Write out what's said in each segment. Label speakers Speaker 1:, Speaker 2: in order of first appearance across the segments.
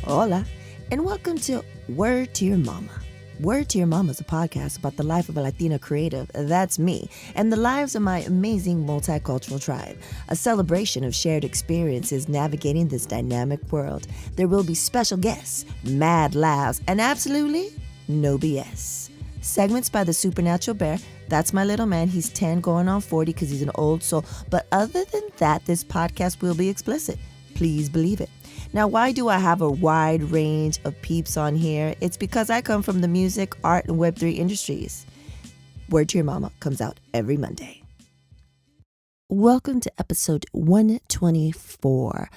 Speaker 1: Hola, and welcome to Word to Your Mama. Word to Your Mama is a podcast about the life of a Latina creative, that's me, and the lives of my amazing multicultural tribe. A celebration of shared experiences navigating this dynamic world. There will be special guests, mad laughs, and absolutely no BS. Segments by the Supernatural Bear. That's my little man. He's 10 going on 40 because he's an old soul. But other than that, this podcast will be explicit. Please believe it. Now, why do I have a wide range of peeps on here? It's because I come from the music, art, and Web3 industries. Word to Your Mama comes out every Monday. Welcome to episode 124.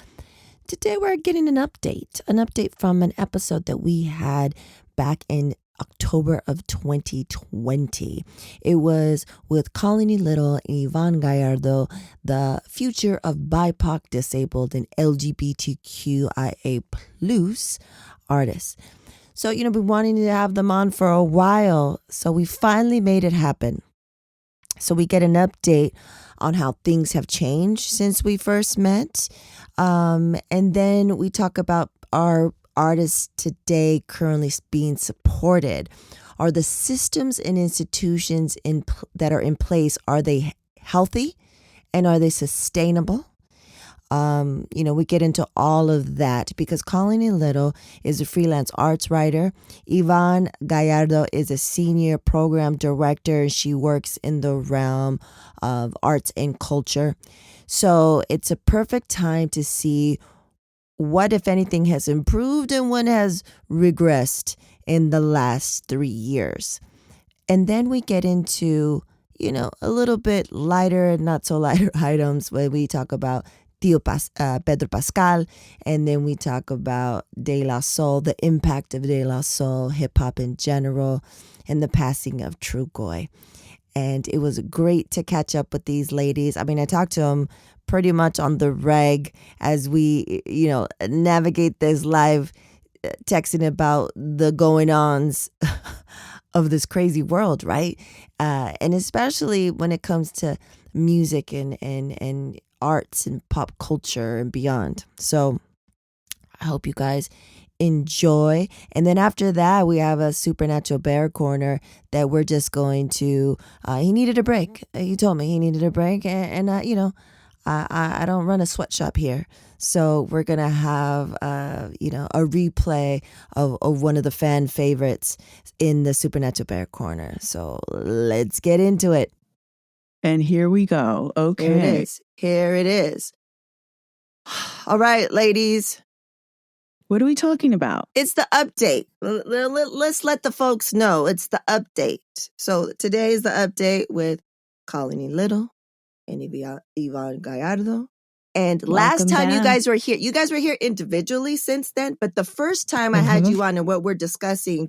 Speaker 1: Today we're getting an update from an episode that we had back in October of 2020. It was with Colony Little and Evonne Gallardo, the future of BIPOC, disabled, and LGBTQIA plus artists. So, been wanting to have them on for a while. So we finally made it happen. So we get an update on how things have changed since we first met. And then we talk about our artists today currently being supported. Are the systems and institutions that are in place, are they healthy and are they sustainable? We get into all of that because Colony Little is a freelance arts writer. Evonne Gallardo is a senior program director. She works in the realm of arts and culture. So it's a perfect time to see what, if anything, has improved and what has regressed in the last 3 years. And then we get into, a little bit lighter and not so lighter items where we talk about Tio Pedro Pascal, and then we talk about De La Soul, the impact of De La Soul, hip-hop in general, and the passing of Trugoy. And it was great to catch up with these ladies. I mean, I talked to them pretty much on the reg as we, navigate this live texting about the going-ons of this crazy world, right? And especially when it comes to music and arts and pop culture and beyond. So I hope you guys enjoy. And then after that, we have a Supernatural Bear Corner that we're just going to, he needed a break. He told me he needed a break. And I don't run a sweatshop here. So we're going to have, a replay of one of the fan favorites in the Supernatural Bear Corner. So let's get into it.
Speaker 2: And here we go. Okay.
Speaker 1: Here it is. All right, ladies.
Speaker 2: What are we talking about?
Speaker 1: It's the update. Let's let the folks know. It's the update. So today is the update with Colony Little and Evonne Gallardo. And last time you guys were here individually since then. But the first time I had you on and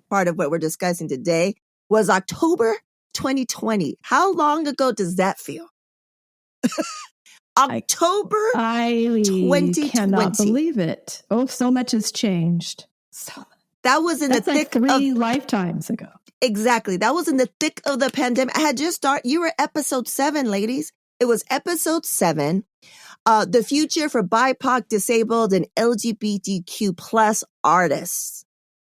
Speaker 1: part of what we're discussing today was October 2020. How long ago does that feel? October
Speaker 3: I
Speaker 1: 2020.
Speaker 3: cannot believe it. Oh, so much has changed.
Speaker 1: That was in the thick
Speaker 3: of 3 lifetimes ago.
Speaker 1: Exactly. That was in the thick of the pandemic. I had just started. You were episode 7, ladies. It was episode 7. The future for BIPOC, disabled, and LGBTQ plus artists.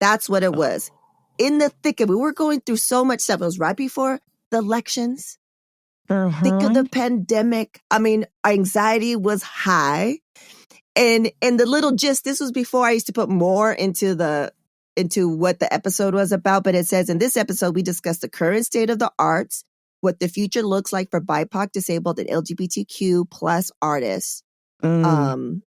Speaker 1: That's what it was. In the thick of it. We were going through so much stuff. It was right before the elections. Thick of the pandemic. I mean, our anxiety was high. And the little gist, this was before I used to put more into what the episode was about. But it says in this episode, we discussed the current state of the arts, what the future looks like for BIPOC, disabled, and LGBTQ plus artists. And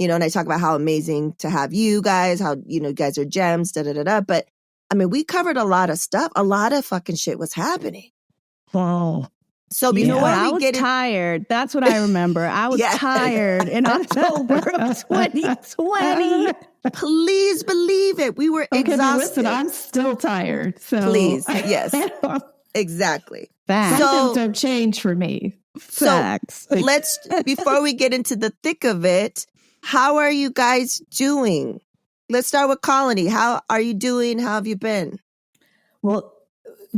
Speaker 1: I talk about how amazing to have you guys, how, you guys are gems, But I mean, we covered a lot of stuff. A lot of fucking shit was happening.
Speaker 2: Wow.
Speaker 1: So
Speaker 3: I was tired. That's what I remember. I was tired in October of 2020.
Speaker 1: Please believe it. We were exhausted.
Speaker 3: Listen, I'm still tired. So
Speaker 1: please, yes, exactly.
Speaker 3: Facts. Some things don't change for me.
Speaker 1: Facts. So let's, before we get into the thick of it, how are you guys doing? Let's start with Colony. How are you doing? How have you been?
Speaker 3: Well,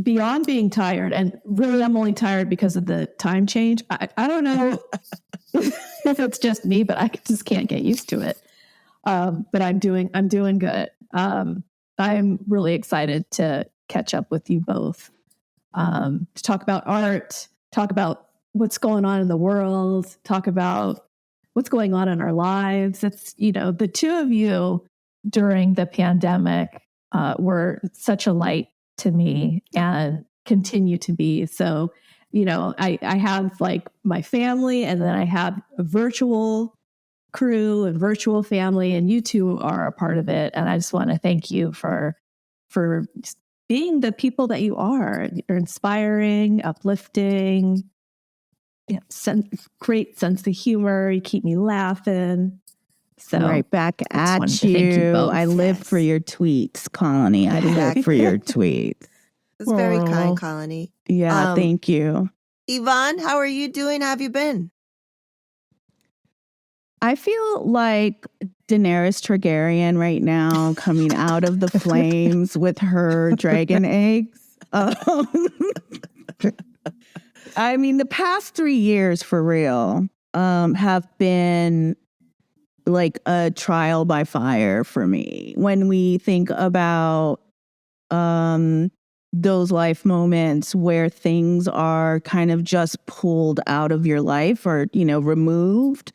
Speaker 3: beyond being tired, and really I'm only tired because of the time change. I don't know if it's just me, but I just can't get used to it.
Speaker 4: But I'm doing good. I'm really excited to catch up with you both, to talk about art, talk about what's going on in the world, talk about what's going on in our lives. It's, the two of you during the pandemic were such a light to me and continue to be. So, I have like my family, and then I have a virtual crew and virtual family, and you two are a part of it. And I just want to thank you for being the people that you are. You're inspiring, uplifting, great sense of humor. You keep me laughing. So
Speaker 2: right back at you. I live for your tweets, Colony. I live for your tweets.
Speaker 1: It's very kind, Colony.
Speaker 2: Yeah, thank you.
Speaker 1: Evonne, how are you doing? How have you been?
Speaker 2: I feel like Daenerys Targaryen right now, coming out of the flames with her dragon eggs. I mean, the past 3 years, for real, have been like a trial by fire for me. When we think about those life moments where things are kind of just pulled out of your life or, removed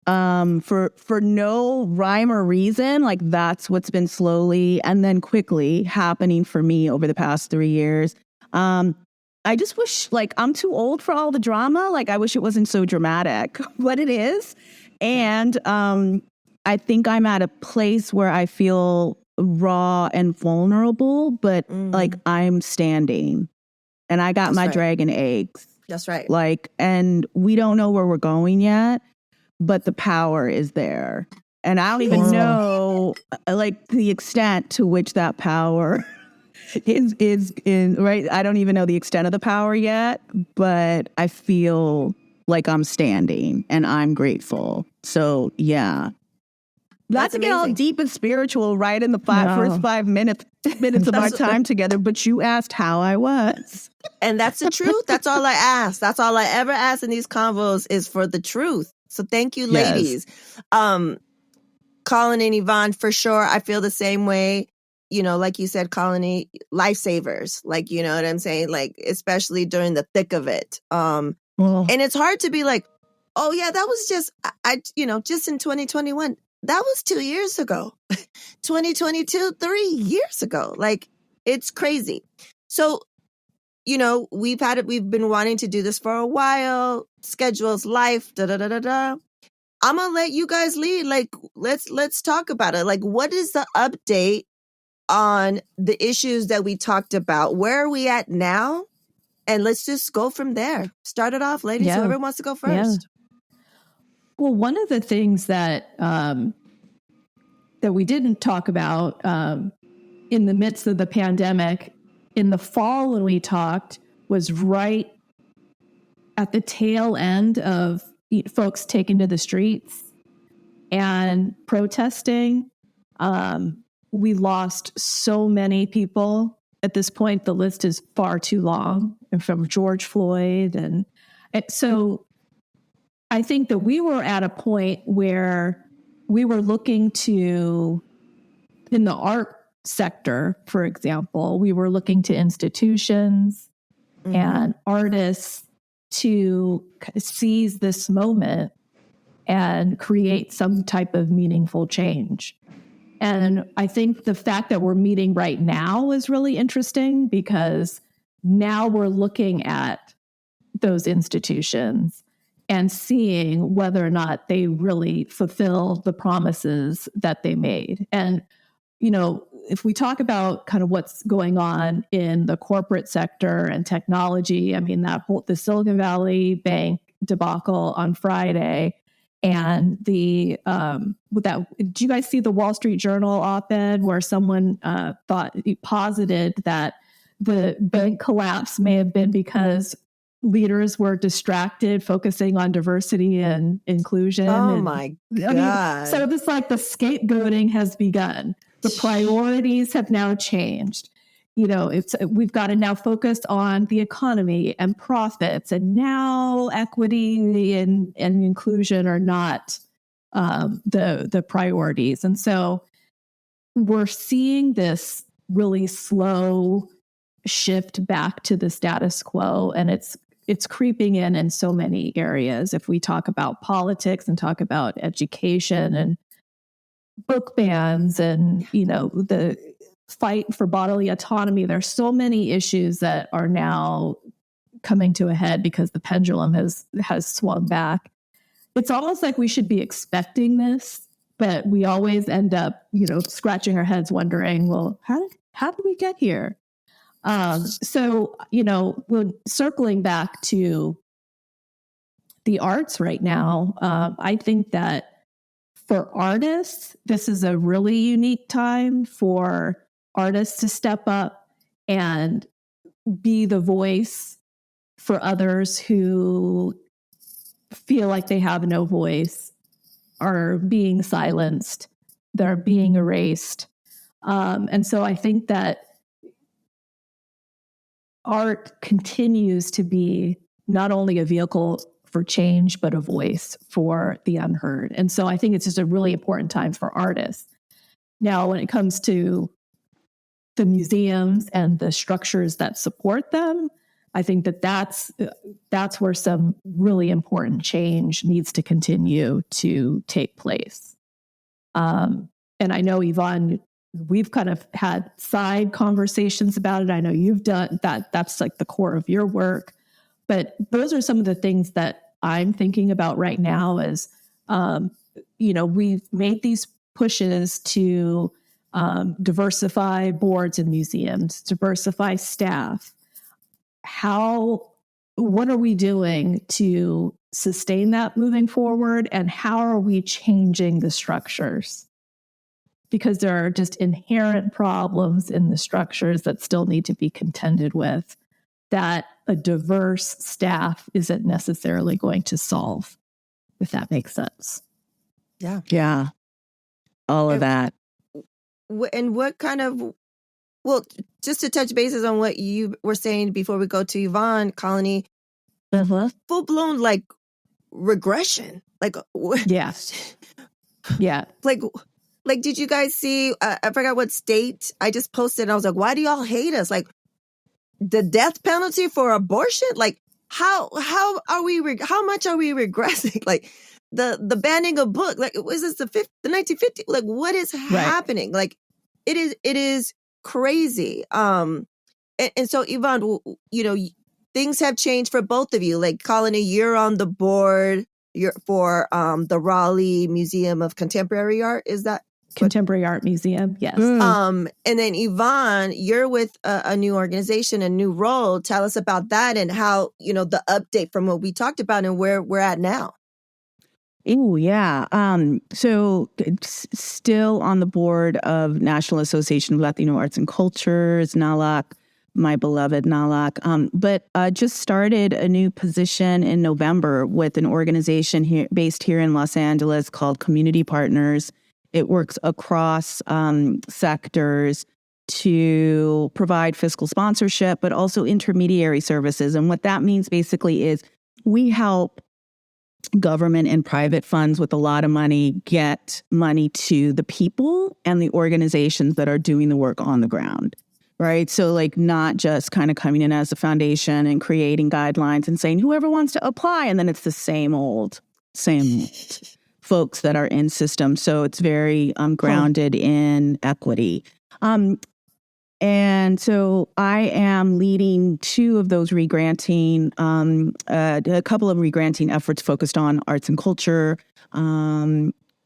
Speaker 2: for no rhyme or reason, like that's what's been slowly and then quickly happening for me over the past 3 years. I just wish, like, I'm too old for all the drama. Like, I wish it wasn't so dramatic, but it is. And I think I'm at a place where I feel raw and vulnerable, but like I'm standing and I got my dragon eggs.
Speaker 1: That's right.
Speaker 2: Like, and we don't know where we're going yet, but the power is there. And I don't even know like the extent to which that power is in, right? I don't even know the extent of the power yet, but I feel like I'm standing and I'm grateful. So yeah. Not to get all deep and spiritual right in the first 5 minutes of our time together, but you asked how I was.
Speaker 1: And that's the truth. That's all I ask. That's all I ever ask in these convos is for the truth. So thank you, ladies. Colin and Evonne, for sure, I feel the same way. Like you said, Colony, lifesavers. Like, you know what I'm saying? Like, especially during the thick of it. And it's hard to be like, oh yeah, that was just, just in 2021. That was 2 years ago. 2022, 3 years ago. Like, it's crazy. So, we've been wanting to do this for a while. Schedules, life, I'm going to let you guys lead. Like, let's talk about it. Like, what is the update on the issues that we talked about? Where are we at now? And let's just go from there. Start it off, ladies.
Speaker 4: Yeah.
Speaker 1: Whoever wants to go first.
Speaker 4: Yeah. Well, one of the things that we didn't talk about in the midst of the pandemic, in the fall when we talked, was right at the tail end of folks taking to the streets and protesting. We lost so many people. At this point, the list is far too long, and from George Floyd. And so I think that we were at a point where we were looking to, in the art sector, for example, we were looking to institutions and artists to seize this moment and create some type of meaningful change. And I think the fact that we're meeting right now is really interesting, because now we're looking at those institutions and seeing whether or not they really fulfill the promises that they made. And, if we talk about kind of what's going on in the corporate sector and technology, I mean, the Silicon Valley Bank debacle on Friday, and did you guys see the Wall Street Journal op-ed where someone posited that the bank collapse may have been because leaders were distracted focusing on diversity and inclusion?
Speaker 1: Oh my God.
Speaker 4: So it's like the scapegoating has begun. The priorities have now changed. We've got to now focus on the economy and profits, and now equity and inclusion are not the priorities. And so we're seeing this really slow shift back to the status quo, and it's creeping in so many areas. If we talk about politics and talk about education and book bans and, the fight for bodily autonomy, there's so many issues that are now coming to a head because the pendulum has swung back. It's almost like we should be expecting this, but we always end up, scratching our heads wondering, well, how did we get here? So, when circling back to the arts right now, I think that for artists, this is a really unique time for artists to step up and be the voice for others who feel like they have no voice, are being silenced, they're being erased. And so I think that art continues to be not only a vehicle for change, but a voice for the unheard. And so I think it's just a really important time for artists. Now, when it comes to the museums and the structures that support them, I think that that's where some really important change needs to continue to take place. And I know, Evonne, we've kind of had side conversations about it. I know you've done that. That's like the core of your work. But those are some of the things that I'm thinking about right now is, we've made these pushes to diversify boards and museums, diversify staff. What are we doing to sustain that moving forward? And how are we changing the structures? Because there are just inherent problems in the structures that still need to be contended with that a diverse staff isn't necessarily going to solve, if that makes sense.
Speaker 1: Yeah.
Speaker 2: Yeah. All of that.
Speaker 1: And what kind of, just to touch bases on what you were saying before we go to Evonne, Colony, full-blown like regression. Like,
Speaker 4: Yes. Yeah.
Speaker 1: Like, did you guys see, I forgot what state I just posted, and I was like, why do y'all hate us? Like, the death penalty for abortion? Like, how much are we regressing? Like, the banning of book, like, was this the 1950s? Like, what is happening? Like, it is crazy. And so, Evonne, things have changed for both of you. Like, Colony, you're on the board for the Raleigh Museum of Contemporary Art. Is that?
Speaker 4: Contemporary Art Museum, yes.
Speaker 1: And then Evonne, you're with a new organization, a new role. Tell us about that and how, the update from what we talked about and where we're at now.
Speaker 2: Oh, yeah. So still on the board of National Association of Latino Arts and Cultures, NALAC, my beloved NALAC. But just started a new position in November with an organization based here in Los Angeles called Community Partners. It works across sectors to provide fiscal sponsorship, but also intermediary services. And what that means basically is we help government and private funds with a lot of money get money to the people and the organizations that are doing the work on the ground, right? So like not just kind of coming in as a foundation and creating guidelines and saying whoever wants to apply, and then it's the same old folks that are in system. So it's very grounded in equity. And so I am leading two of those regranting, a couple of regranting efforts focused on arts and culture,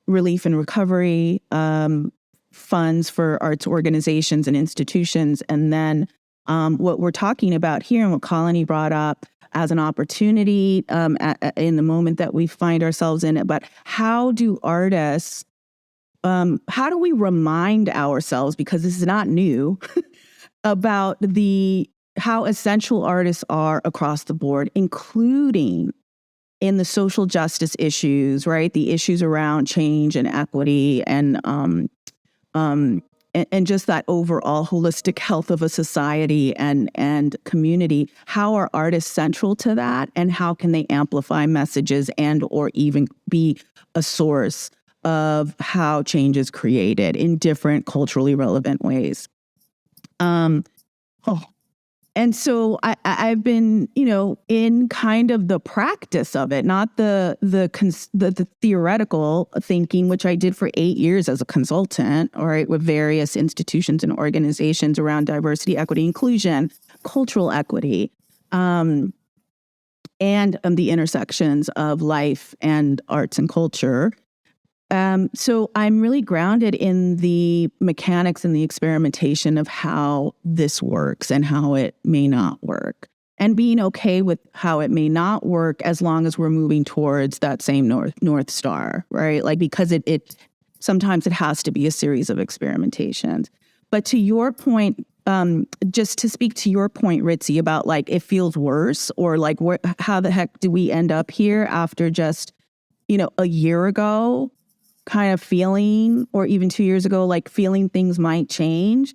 Speaker 2: relief and recovery, funds for arts organizations and institutions. And then what we're talking about here and what Colony brought up as an opportunity in the moment that we find ourselves in it. But how do artists, how do we remind ourselves, because this is not new, about how essential artists are across the board, including in the social justice issues, right? The issues around change and equity and just that overall holistic health of a society and community. How are artists central to that, and how can they amplify messages and or even be a source of how change is created in different culturally relevant ways. And so I've been, in kind of the practice of it, not the theoretical thinking, which I did for 8 years as a consultant, all right, with various institutions and organizations around diversity, equity, inclusion, cultural equity, and the intersections of life and arts and culture. So I'm really grounded in the mechanics and the experimentation of how this works and how it may not work, and being okay with how it may not work as long as we're moving towards that same North Star, right? Like, because it sometimes it has to be a series of experimentations. But to your point, just to speak to your point, Ritzy, about like it feels worse, or like how the heck do we end up here after just, a year ago kind of feeling, or even 2 years ago, like feeling things might change.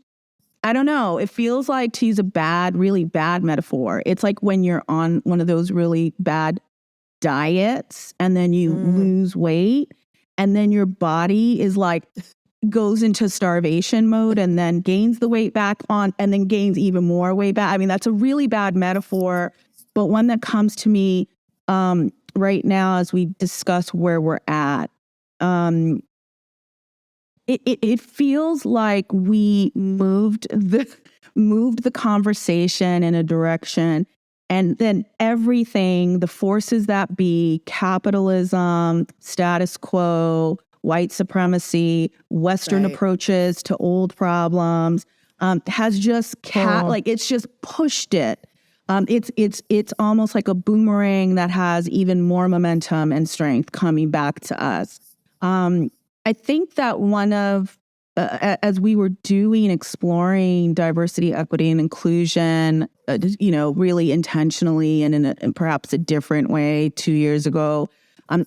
Speaker 2: I don't know. It feels like, to use a really bad metaphor, it's like when you're on one of those really bad diets and then you lose weight and then your body is like, goes into starvation mode and then gains the weight back on and then gains even more weight back. I mean, that's a really bad metaphor, but one that comes to me right now as we discuss where we're at. It feels like we moved the conversation in a direction, and then everything, the forces that be, capitalism, status quo, white supremacy, Western approaches to old problems, has just like it's just pushed it. It's almost like a boomerang that has even more momentum and strength coming back to us. I think that one of, as we were exploring diversity, equity, and inclusion, really intentionally and in perhaps a different way 2 years ago,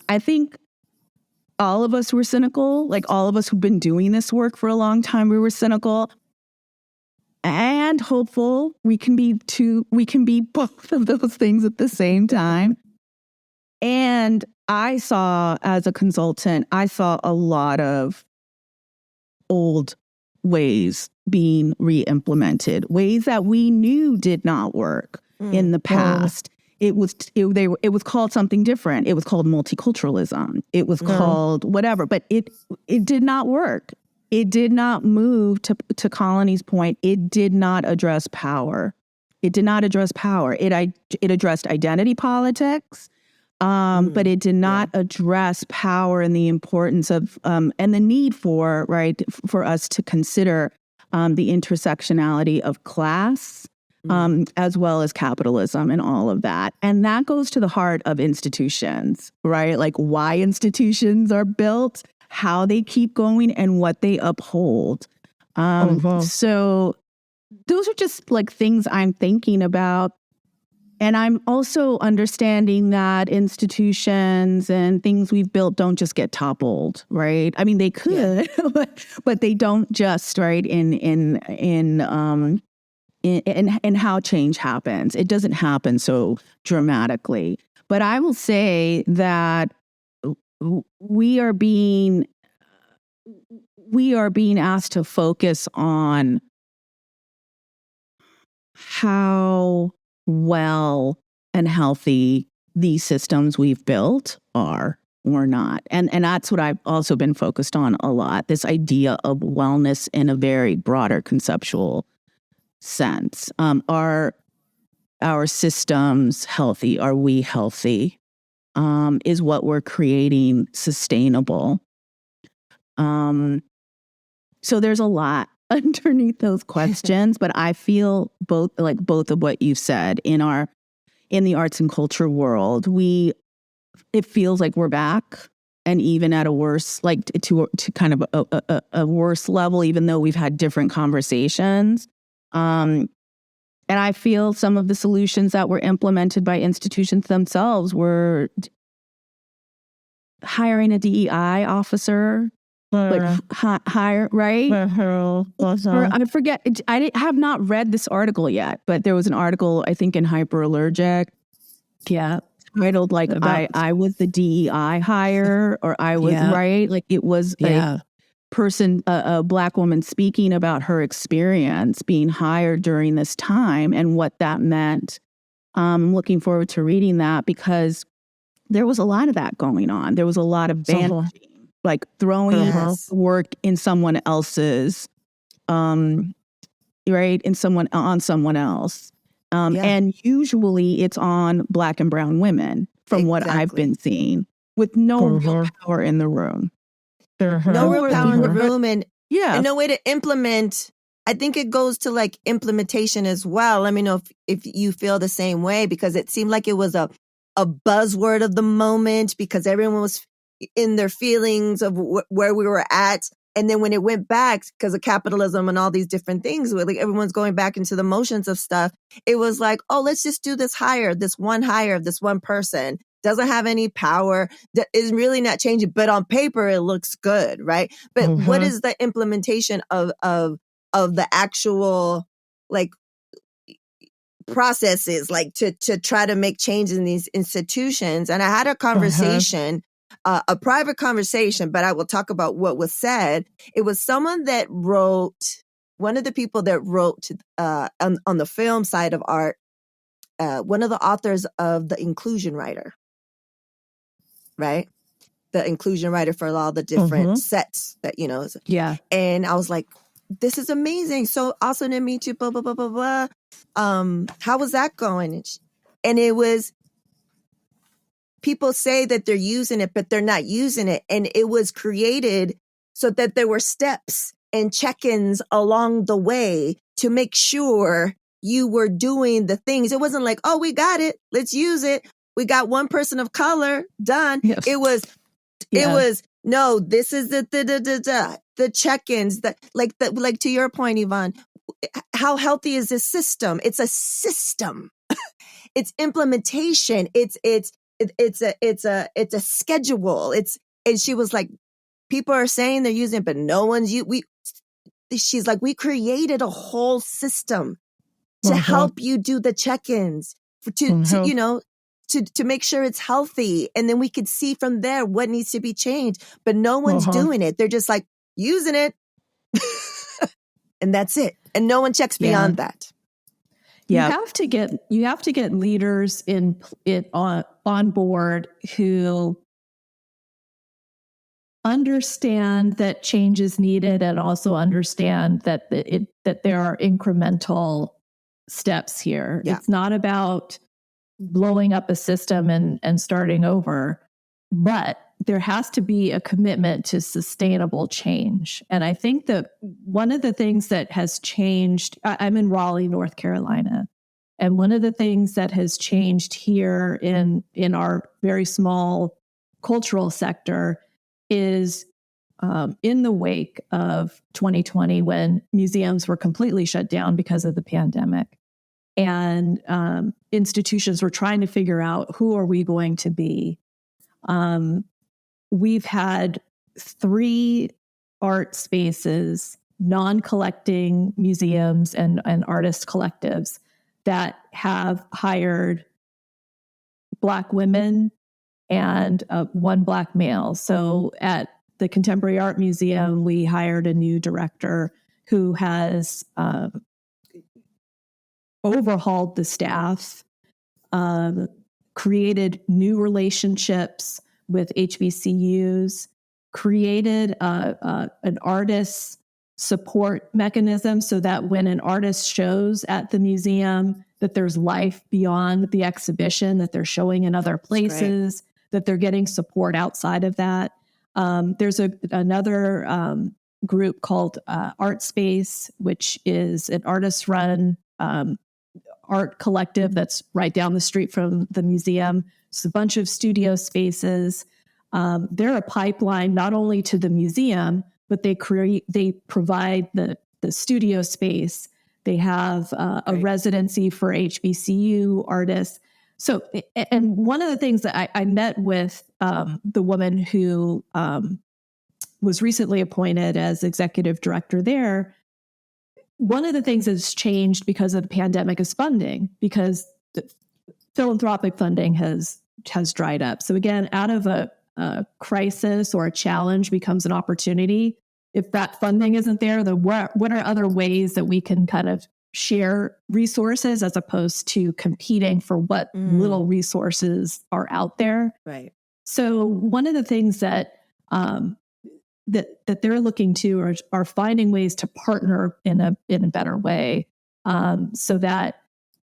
Speaker 2: I think all of us were cynical. Like, all of us who've been doing this work for a long time, we were cynical and hopeful. We can be both of those things at the same time. And I saw, as a consultant, a lot of old ways being re-implemented, ways that we knew did not work in the past. It was called something different. It was called multiculturalism. It was called whatever, but it did not work. It did not move, to Colony's point. It did not address power. It did not address power. It addressed identity politics. But it did not address power and the importance of, and the need for us to consider the intersectionality of class, as well as capitalism and all of that. And that goes to the heart of institutions, right? Like, why institutions are built, how they keep going, and what they uphold. So those are just like things I'm thinking about. And I'm also understanding that institutions and things we've built don't just get toppled, right? I mean, they could, but they don't just, right? In how change happens. It doesn't happen so dramatically. But I will say that we are being asked to focus on how well and healthy these systems we've built are or not. And that's what I've also been focused on a lot, this idea of wellness in a very broader conceptual sense. Are our systems healthy? Are we healthy? Is what we're creating sustainable? So there's a lot underneath those questions, but I feel both of what you said in the arts and culture world, it feels like we're back, and even at a worse, like to kind of a worse level, even though we've had different conversations. And I feel some of the solutions that were implemented by institutions themselves were hiring a DEI officer. Like hire, right? I forget. I have not read this article yet, but there was an article, I think, in Hyperallergic.
Speaker 4: Yeah.
Speaker 2: titled like I was the DEI hire, or I was right. Like it was a person, a Black woman speaking about her experience being hired during this time and what that meant. I'm looking forward to reading that because there was a lot of that going on. There was a lot of bandaging, like throwing work in someone else's, right, in someone on someone else. And usually it's on Black and brown women from what I've been seeing, with no real power in the room.
Speaker 1: No real power in the room and no way to implement. I think it goes to like implementation as well. Let me know if you feel the same way, because it seemed like it was a buzzword of the moment because everyone was in their feelings of where we were at. And then when it went back because of capitalism and all these different things, where like everyone's going back into the motions of stuff, it was like, oh, let's just do this hire of this one person. Doesn't have any power, is really not changing, but on paper it looks good, right? But what is the implementation of the actual like processes, like to try to make changes in these institutions? And I had a conversation, a private conversation, but I will talk about what was said. It was someone that wrote, one of the people that wrote on the film side of art, one of the authors of The Inclusion Writer, right? The inclusion writer for all the different sets that, you know.
Speaker 4: Yeah.
Speaker 1: And I was like, this is amazing. So awesome to meet you, blah, blah, blah, blah, blah. How was that going? And it was, people say that they're using it, but they're not using it. And it was created so that there were steps and check-ins along the way to make sure you were doing the things. It wasn't like, oh, we got it, let's use it. We got one person of color done. Yes. It was, no, this is the check-ins, like to your point, Evonne, how healthy is this system? It's a system. It's implementation. It's a schedule. And she was like, people are saying they're using it, but no one's she's like, we created a whole system to help you do the check-ins to make sure it's healthy. And then we could see from there what needs to be changed, but no one's doing it. They're just like using it and that's it. And no one checks beyond that.
Speaker 4: Yeah. You have to get leaders on board who understand that change is needed and also understand that that there are incremental steps here. Yeah. It's not about blowing up a system and starting over, but there has to be a commitment to sustainable change. And I think that one of the things that has changed, I'm in Raleigh, North Carolina, and one of the things that has changed here in our very small cultural sector is in the wake of 2020, when museums were completely shut down because of the pandemic. And institutions were trying to figure out, who are we going to be? We've had 3 art spaces, non-collecting museums and artist collectives that have hired Black women and 1 Black male. So at the Contemporary Art Museum, we hired a new director who has overhauled the staff, created new relationships with HBCUs, created an artist support mechanism so that when an artist shows at the museum, that there's life beyond the exhibition, that they're showing in other places, that they're getting support outside of that. There's another group called Art Space, which is an artist-run art collective that's right down the street from the museum. It's a bunch of studio spaces. They're a pipeline not only to the museum, but they provide the studio space. They have a residency for HBCU artists. So, and one of the things that I met with the woman who was recently appointed as executive director there, one of the things that's changed because of the pandemic is funding, because the philanthropic funding has has dried up. So again, out of a crisis or a challenge becomes an opportunity. If that funding isn't there, then what are other ways that we can kind of share resources as opposed to competing for what little resources are out there?
Speaker 1: Right.
Speaker 4: So one of the things that that they're looking to are finding ways to partner in a better way, so that,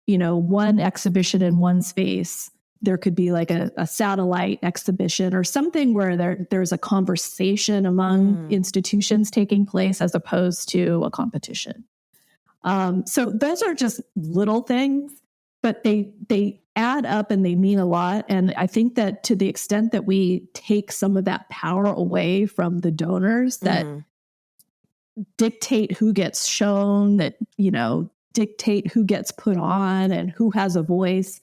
Speaker 4: you know, one exhibition in one space, there could be like a satellite exhibition or something where there's a conversation among institutions taking place as opposed to a competition. So those are just little things, but they add up and they mean a lot. And I think that to the extent that we take some of that power away from the donors that dictate who gets shown, that, you know, dictate who gets put on and who has a voice,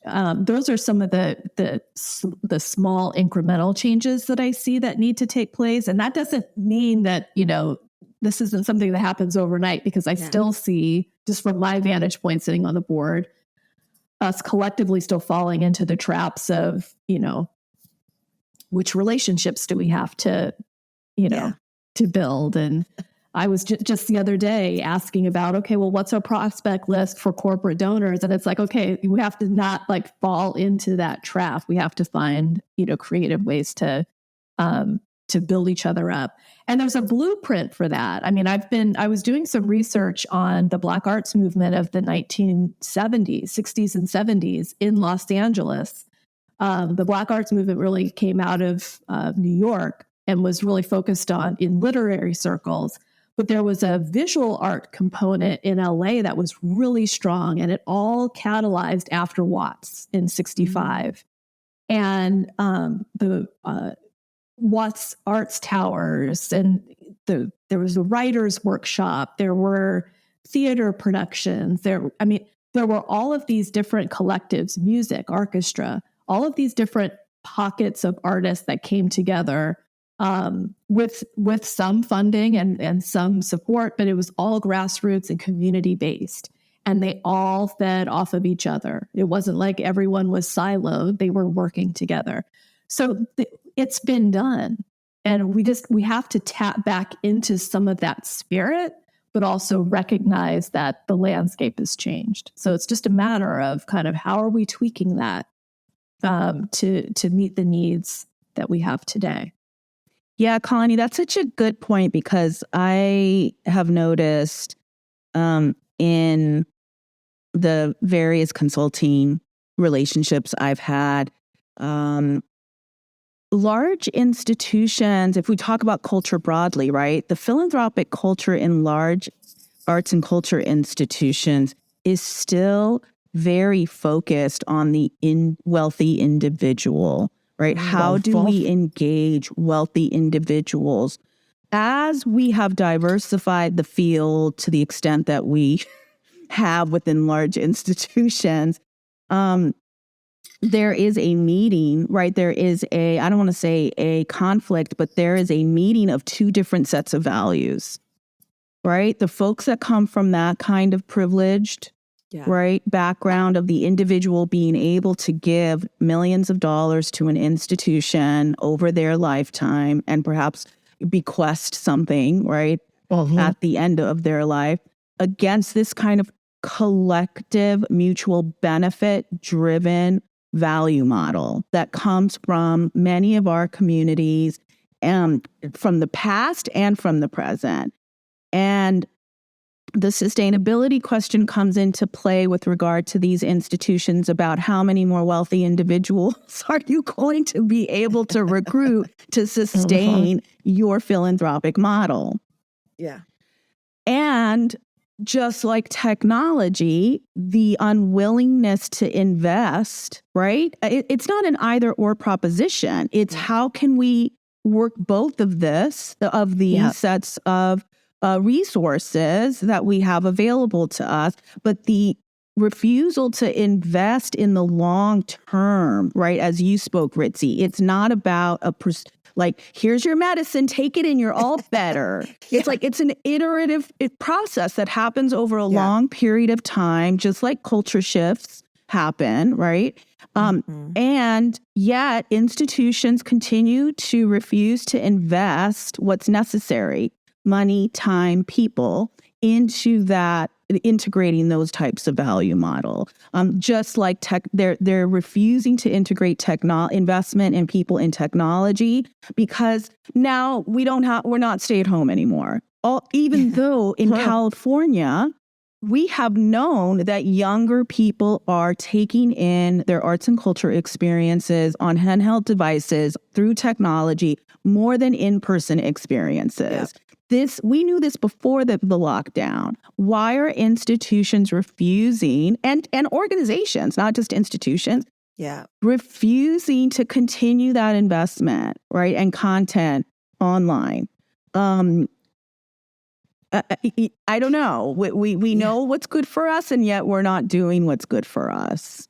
Speaker 4: those are some of the small incremental changes that I see that need to take place. And that doesn't mean that, you know, this isn't something that happens overnight, because I still see, just from my vantage point sitting on the board, us collectively still falling into the traps of, you know, which relationships do we have to, you know, to build. And I was just the other day asking about, okay, well, what's our prospect list for corporate donors? And it's like, okay, we have to not like fall into that trap. We have to find, you know, creative ways to build each other up. And there's a blueprint for that. I mean, I was doing some research on the Black arts movement of the 1970s, 60s and 70s in Los Angeles. The Black arts movement really came out of New York and was really focused on in literary circles. But there was a visual art component in LA that was really strong, and it all catalyzed after Watts in 65. And the Watts Arts Towers, and there was a writer's workshop, there were theater productions, there were all of these different collectives, music, orchestra, all of these different pockets of artists that came together with some funding and some support, but it was all grassroots and community based. And they all fed off of each other. It wasn't like everyone was siloed. They were working together. So it's been done. And we have to tap back into some of that spirit, but also recognize that the landscape has changed. So it's just a matter of kind of how are we tweaking that to meet the needs that we have today.
Speaker 2: Yeah, Connie, that's such a good point, because I have noticed in the various consulting relationships I've had, large institutions, if we talk about culture broadly, right, the philanthropic culture in large arts and culture institutions is still very focused on the wealthy individual. Right? How do we engage wealthy individuals? As we have diversified the field to the extent that we have within large institutions, there is a meeting, right? There is I don't want to say a conflict, but there is a meeting of two different sets of values, right? The folks that come from that kind of privileged right background of the individual being able to give millions of dollars to an institution over their lifetime and perhaps bequest something, right, at the end of their life, against this kind of collective, mutual benefit driven value model that comes from many of our communities and from the past and from the present. And the sustainability question comes into play with regard to these institutions about how many more wealthy individuals are you going to be able to recruit to sustain your philanthropic model?
Speaker 1: Yeah.
Speaker 2: And just like technology, the unwillingness to invest, right? It's not an either or proposition. It's how can we work both of these sets of resources that we have available to us, but the refusal to invest in the long term, right? As you spoke, Ritzy, it's not about like, here's your medicine, take it and you're all better. It's like, it's an iterative process that happens over a long period of time, just like culture shifts, happen, right? And yet institutions continue to refuse to invest what's necessary, money, time, people, into that, integrating those types of value model. Just like they're refusing to integrate investment in people in technology, because now we're not stay at home anymore. Even though in California, we have known that younger people are taking in their arts and culture experiences on handheld devices through technology more than in-person experiences. We knew this before the lockdown. Why are institutions refusing, and organizations, not just institutions, refusing to continue that investment, right, and content online? I don't know. We know what's good for us, and yet we're not doing what's good for us.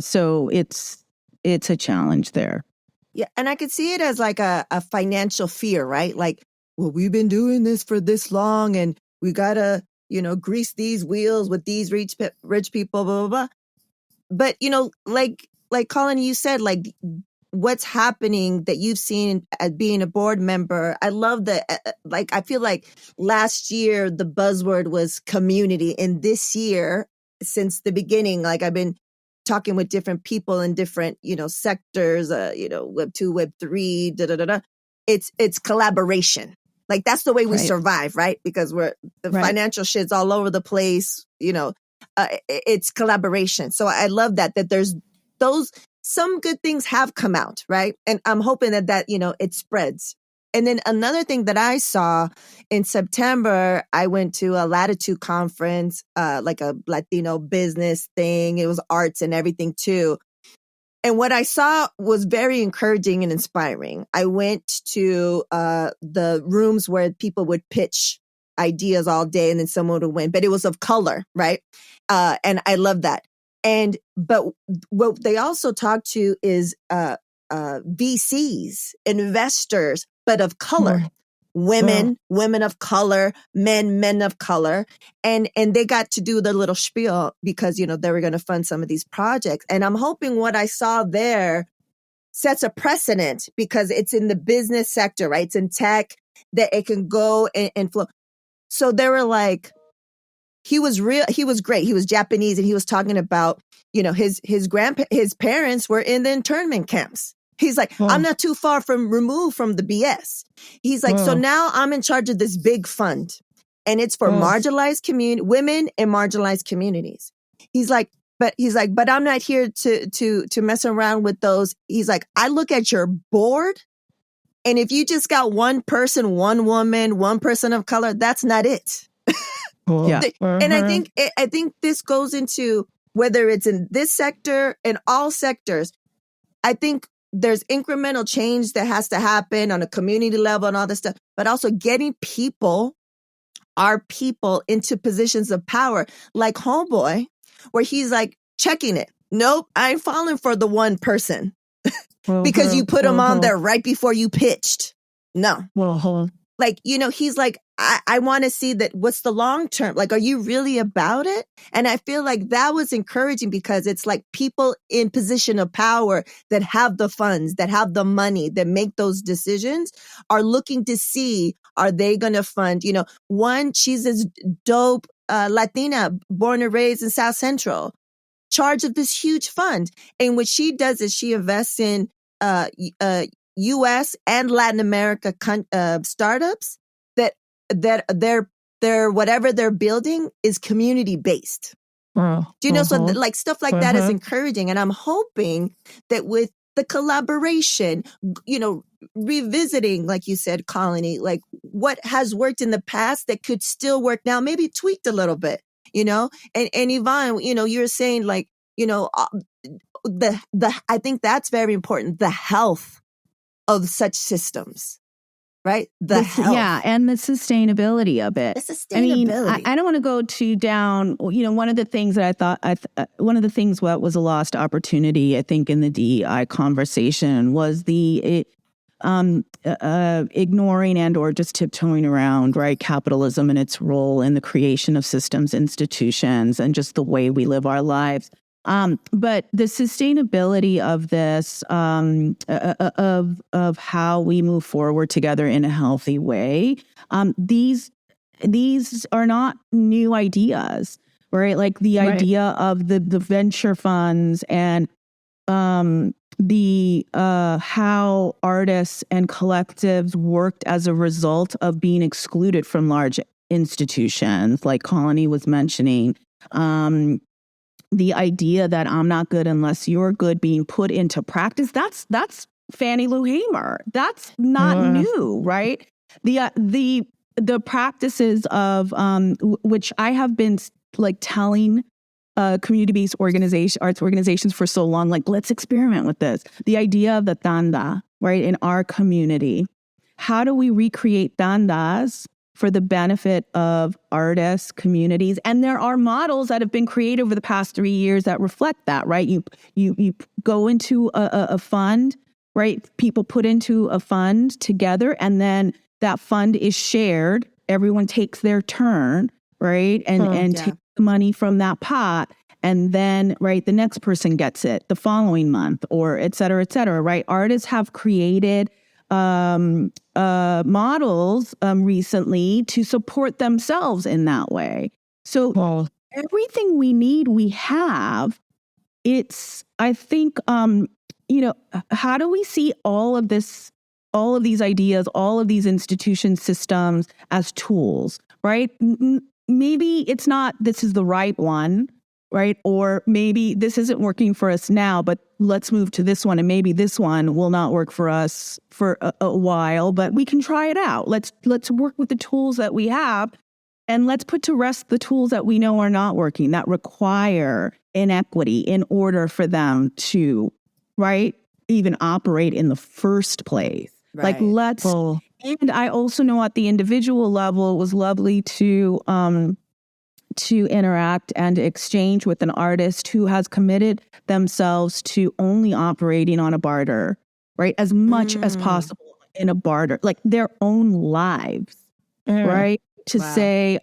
Speaker 2: So it's a challenge there.
Speaker 1: Yeah, and I could see it as like a financial fear, right? Like, well, we've been doing this for this long, and we gotta, grease these wheels with these rich people, blah blah blah. But like Colin, you said, like, what's happening that you've seen as being a board member. I love that. Like, I feel like last year the buzzword was community, and this year, since the beginning, like I've been talking with different people in different, sectors, Web 2, Web 3, it's collaboration. Like, that's the way we survive, right? Because financial shit's all over the place, it's collaboration. So I love that there's some good things have come out, right? And I'm hoping that it spreads. And then another thing that I saw in September, I went to a Latitude conference, like a Latino business thing. It was arts and everything too. And what I saw was very encouraging and inspiring. I went to the rooms where people would pitch ideas all day and then someone would win, but it was of color, right? And I love that. But what they also talk to is VCs, investors, but of color. Women of color, men of color. And they got to do the little spiel because, they were going to fund some of these projects. And I'm hoping what I saw there sets a precedent because it's in the business sector, right? It's in tech, that it can go and flow. So they were like, he was great. He was Japanese, and he was talking about, his parents were in the internment camps. He's like, I'm not too far removed from the BS. He's like, so now I'm in charge of this big fund, and it's for marginalized women and marginalized communities. He's like, but I'm not here to mess around with those. He's like, I look at your board, and if you just got one person, one woman, one person of color, that's not it. And I think this goes into whether it's in this sector and all sectors. I think there's incremental change that has to happen on a community level and all this stuff, but also getting our people into positions of power, like Homeboy, where he's like checking it. Nope, I ain't falling for the one person because you put him on there right before you pitched. No. Like, he's like, I want to see that. What's the long term? Like, are you really about it? And I feel like that was encouraging because it's like people in position of power that have the funds, that have the money, that make those decisions are looking to see, are they going to fund, one, she's this dope Latina born and raised in South Central, charge of this huge fund. And what she does is she invests in U.S. and Latin America startups that their whatever they're building is community based. Do you know? So like stuff like that is encouraging, and I'm hoping that with the collaboration, revisiting, like you said, Colony, like what has worked in the past that could still work now, maybe tweaked a little bit, and Evonne, you're saying like, I think that's very important, the health of such systems, right? Health.
Speaker 2: Yeah, and the sustainability of it. I mean, I don't want to go down, one of the things that I thought, one of the things what was a lost opportunity, I think, in the DEI conversation was the ignoring and or just tiptoeing around, right, capitalism and its role in the creation of systems, institutions, and just the way we live our lives. But the sustainability of this, of how we move forward together in a healthy way, these are not new ideas, right? Like the idea of the venture funds and the how artists and collectives worked as a result of being excluded from large institutions, like Colony was mentioning. The idea that I'm not good unless you're good being put into practice, that's Fannie Lou Hamer. That's not new, right? The practices of which I have been like telling community-based arts organizations for so long, like, let's experiment with this. The idea of the tanda, right, in our community. How do we recreate tandas for the benefit of artists, communities? And there are models that have been created over the past 3 years that reflect that, right? You go into a fund, right? People put into a fund together, and then that fund is shared. Everyone takes their turn, right? And takes the money from that pot. And then, right, the next person gets it the following month, or et cetera, right? Artists have created models recently to support themselves in that way. So everything we need, we have. It's, I think, how do we see all of this, all of these ideas, all of these institution systems as tools, right? Maybe it's not, this is the right one, right? Or maybe this isn't working for us now, but let's move to this one. And maybe this one will not work for us for a while, but we can try it out. Let's work with the tools that we have, and let's put to rest the tools that we know are not working, that require inequity in order for them to, right, even operate in the first place. Right. Like, let's, and I also know at the individual level, it was lovely to interact and exchange with an artist who has committed themselves to only operating on a barter, right? As much as possible in a barter, like their own lives, right? To say,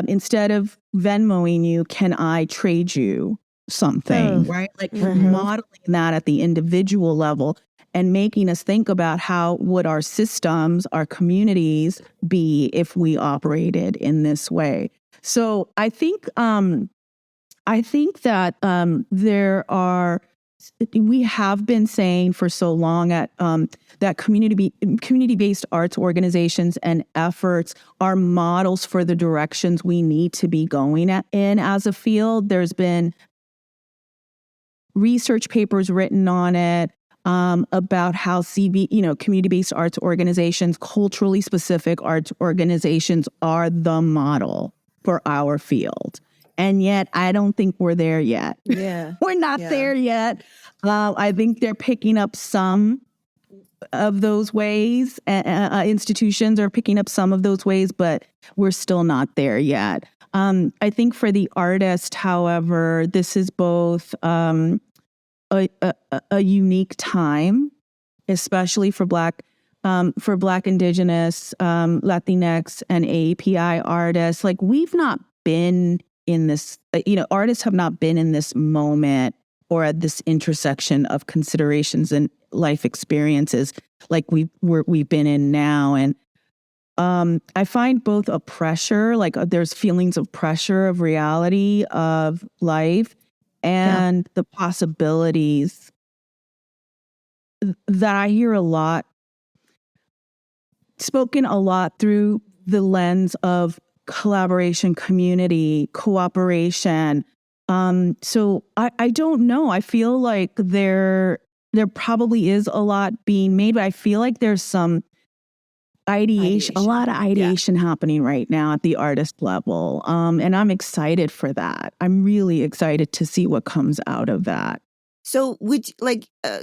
Speaker 2: instead of Venmoing you, can I trade you something, right? Like modeling that at the individual level and making us think about how would our systems, our communities be if we operated in this way. So I think that we have been saying for so long at that community-based arts organizations and efforts are models for the directions we need to be going in as a field. There's been research papers written on it about how community-based arts organizations, culturally specific arts organizations, are the model for our field. And yet, I don't think we're there yet.
Speaker 1: Yeah.
Speaker 2: We're not there yet. I think they're picking up some of those ways. Institutions are picking up some of those ways, but we're still not there yet. I think for the artist, however, this is both a unique time, especially for Black, Indigenous, Latinx, and API artists. Like, we've not been in this, artists have not been in this moment or at this intersection of considerations and life experiences like we've been in now. And I find both a pressure, like there's feelings of pressure of reality of life and the possibilities that I hear a lot, spoken a lot through the lens of collaboration, community, cooperation. So I don't know. I feel like there probably is a lot being made, but I feel like there's some ideation, a lot of ideation happening right now at the artist level. And I'm excited for that. I'm really excited to see what comes out of that.
Speaker 1: So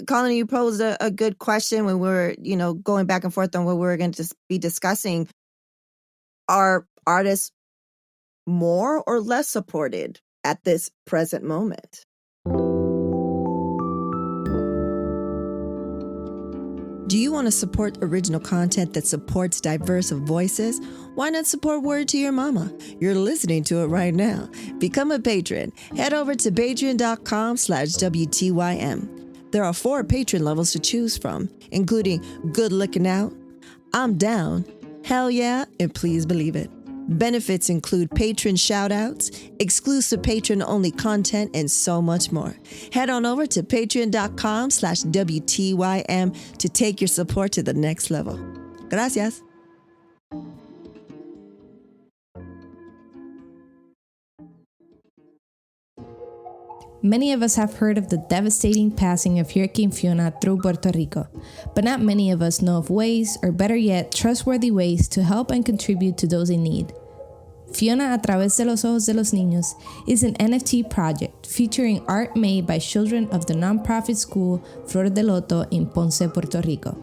Speaker 1: Colin, you posed a good question when we were, going back and forth on what we were going to be discussing. Are artists more or less supported at this present moment? Do you want to support original content that supports diverse voices? Why not support Word to Your Mama? You're listening to it right now. Become a patron. Head over to patreon.com/WTYM. There are 4 patron levels to choose from, including Good Looking Out, I'm Down, Hell Yeah, and Please Believe It. Benefits include patron shoutouts, exclusive patron-only content, and so much more. Head on over to patreon.com/WTYM to take your support to the next level. Gracias.
Speaker 5: Many of us have heard of the devastating passing of Hurricane Fiona through Puerto Rico, but not many of us know of ways, or better yet, trustworthy ways to help and contribute to those in need. Fiona a través de los ojos de los niños is an NFT project featuring art made by children of the nonprofit school Flor de Loto in Ponce, Puerto Rico.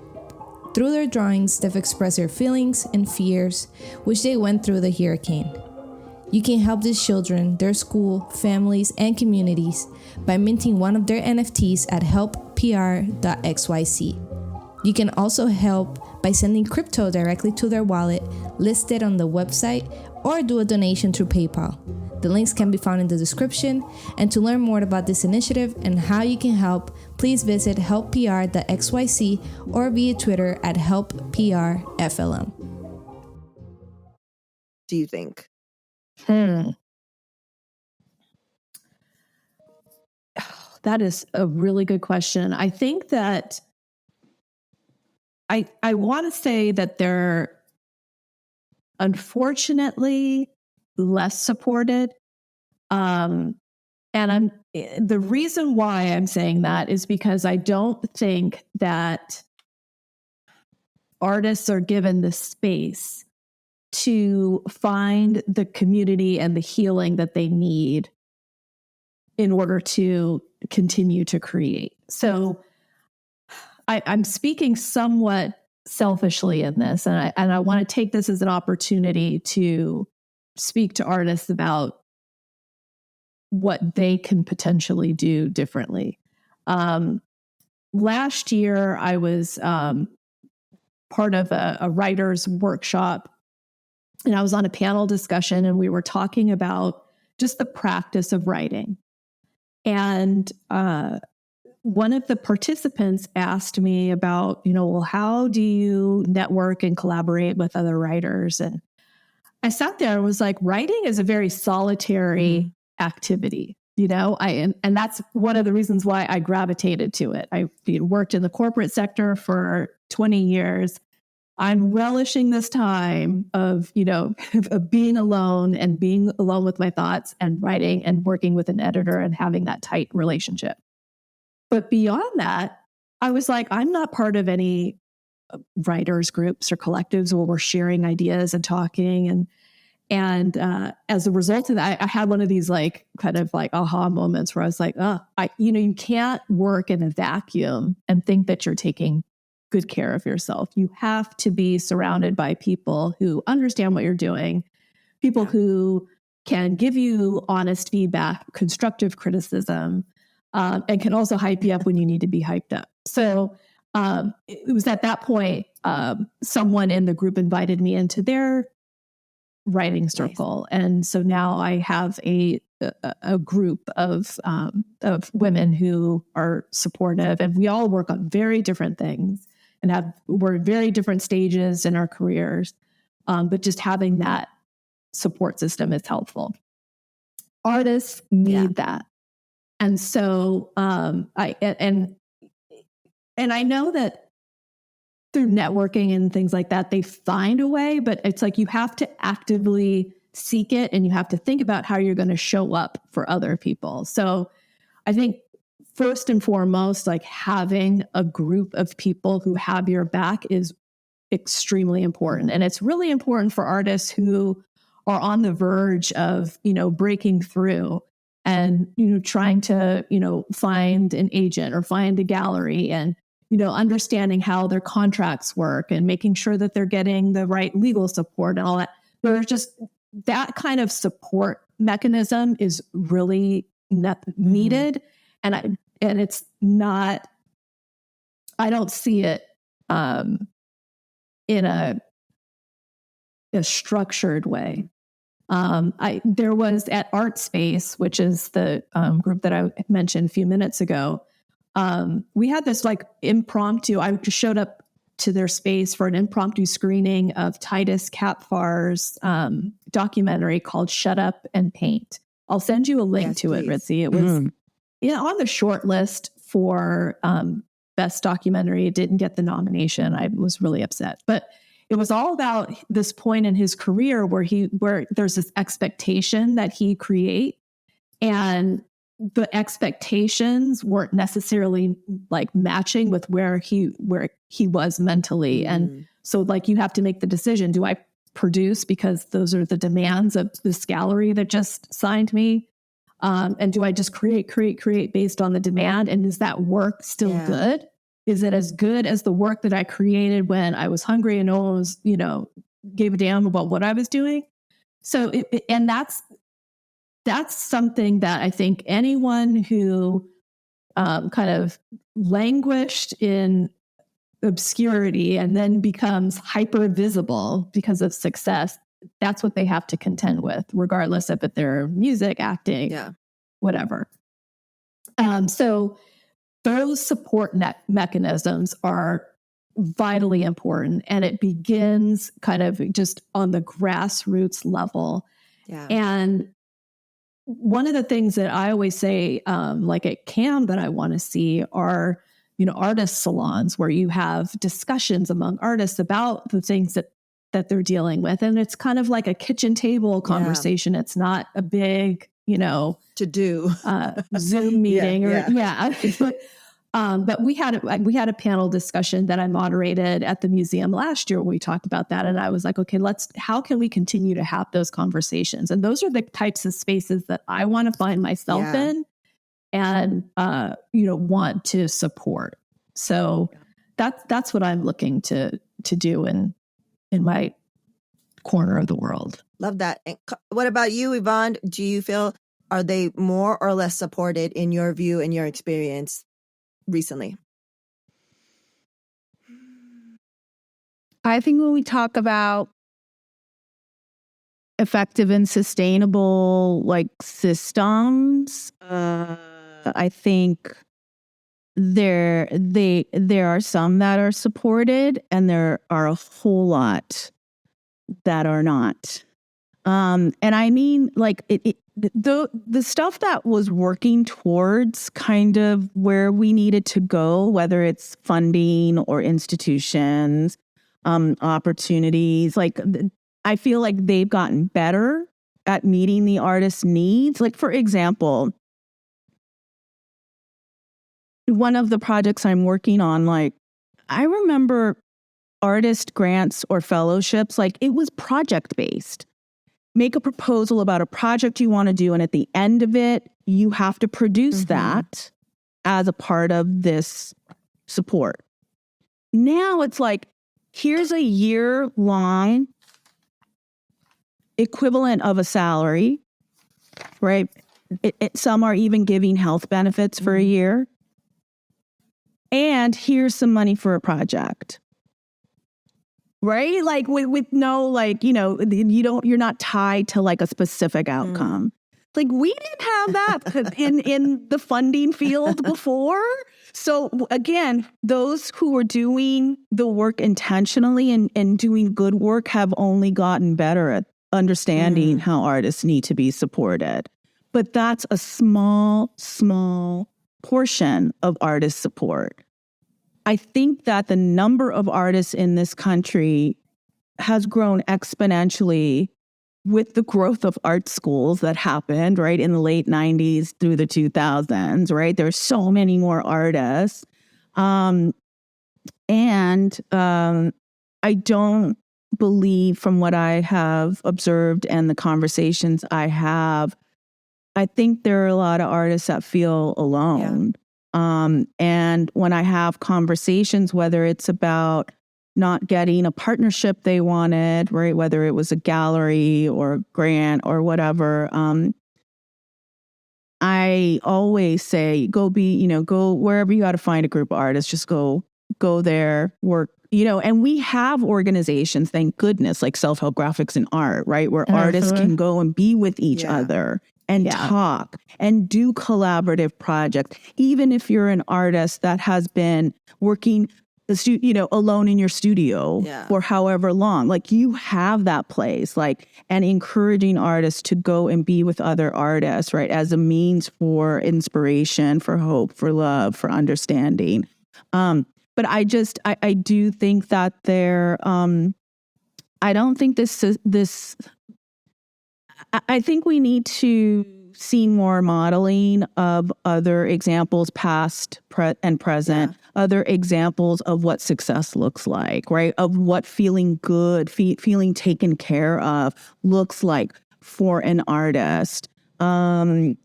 Speaker 5: Through their drawings, they've expressed their feelings and fears which they went through the hurricane. You can help these children, their school, families, and communities by minting one of their NFTs at helppr.xyz. You can also help by sending crypto directly to their wallet listed on the website, or do a donation through PayPal. The links can be found in the description. And to learn more about this initiative and how you can help, please visit helppr.xyz or via Twitter at helpprflm.
Speaker 1: Do you think?
Speaker 4: That is a really good question. I think that I want to say that they're unfortunately less supported. And the reason why I'm saying that is because I don't think that artists are given the space to find the community and the healing that they need in order to continue to create. So I'm speaking somewhat selfishly in this, and I want to take this as an opportunity to speak to artists about what they can potentially do differently. Last year, I was part of a writer's workshop, and I was on a panel discussion, and we were talking about just the practice of writing. And one of the participants asked me about, well, how do you network and collaborate with other writers? And I sat there and was like, writing is a very solitary activity, and that's one of the reasons why I gravitated to it. I worked in the corporate sector for 20 years. I'm relishing this time of, of being alone and being alone with my thoughts and writing and working with an editor and having that tight relationship. But beyond that, I was like, I'm not part of any writers groups or collectives where we're sharing ideas and talking. And as a result of that, I had one of these kind of aha moments where I was like, you can't work in a vacuum and think that you're taking good care of yourself. You have to be surrounded by people who understand what you're doing, people who can give you honest feedback, constructive criticism, and can also hype you up when you need to be hyped up. So it was at that point, someone in the group invited me into their writing circle. Nice. And so now I have a group of women who are supportive, and we all work on very different things and we're at very different stages in our careers. But just having that support system is helpful. Artists need that. And so I know that through networking and things like that, they find a way, but it's like you have to actively seek it, and you have to think about how you're going to show up for other people. So I think first and foremost, having a group of people who have your back is extremely important. And it's really important for artists who are on the verge of, breaking through and, trying to, find an agent or find a gallery, and, understanding how their contracts work and making sure that they're getting the right legal support and all that. There's just that kind of support mechanism is really needed. And it's not, I don't see it in a structured way. There was at Art Space, which is the group that I mentioned a few minutes ago. We had this like impromptu. I just showed up to their space for an impromptu screening of Titus Kapfar's documentary called "Shut Up and Paint." I'll send you a link to it, Ritzy. It was on the short list for best documentary. It didn't get the nomination. I was really upset, but it was all about this point in his career where there's this expectation that he create, and the expectations weren't necessarily like matching with where he was mentally. And so like you have to make the decision, do I produce because those are the demands of this gallery that just signed me? And do I just create based on the demand? And is that work still good? Is it as good as the work that I created when I was hungry and no one was, gave a damn about what I was doing? So, and that's something that I think anyone who kind of languished in obscurity and then becomes hyper visible because of success, that's what they have to contend with, regardless if they're music, acting, whatever. So those support mechanisms are vitally important, and it begins kind of just on the grassroots level. Yeah. And one of the things that I always say, like at CAM, that I want to see are, artist salons where you have discussions among artists about the things that they're dealing with. And it's kind of like a kitchen table conversation. It's not a big,
Speaker 1: to do
Speaker 4: Zoom meeting but we had a panel discussion that I moderated at the museum last year when we talked about that. And I was like, okay, how can we continue to have those conversations? And those are the types of spaces that I want to find myself in and, want to support. So that's what I'm looking to do in my corner of the world.
Speaker 1: Love that. And what about you, Evonne? Do you feel, are they more or less supported in your view and your experience recently?
Speaker 2: I think when we talk about effective and sustainable systems, I think there are some that are supported, and there are a whole lot that are not. And I mean, the stuff that was working towards kind of where we needed to go, whether it's funding or institutions, opportunities, I feel like they've gotten better at meeting the artist's needs. Like, for example, one of the projects I'm working on, I remember artist grants or fellowships, it was project-based. Make a proposal about a project you want to do, and at the end of it, you have to produce that as a part of this support. Now it's here's a year-long equivalent of a salary, right? Some are even giving health benefits for a year. And here's some money for a project. Right? With no, you're not tied to a specific outcome. We didn't have that in the funding field before. So again, those who are doing the work intentionally and doing good work have only gotten better at understanding how artists need to be supported. But that's a small portion of artist support. I think that the number of artists in this country has grown exponentially with the growth of art schools that happened, right, in the late 90s through the 2000s, right? There's so many more artists. I don't believe, from what I have observed and the conversations I have, I think there are a lot of artists that feel alone. And when I have conversations, whether it's about not getting a partnership they wanted, right, whether it was a gallery or a grant or whatever, I always say, go wherever you got to find a group of artists, just go there, work and we have organizations, thank goodness, like Self-Help Graphics and Art, right? Where artists can go and be with each other and talk and do collaborative projects. Even if you're an artist that has been working alone in your studio for however long, like you have that place, like, and encouraging artists to go and be with other artists, right? As a means for inspiration, for hope, for love, for understanding. But I do think that I don't think I think we need to see more modeling of other examples, past and present, other examples of what success looks like, right? Of what feeling good, feeling taken care of looks like for an artist. And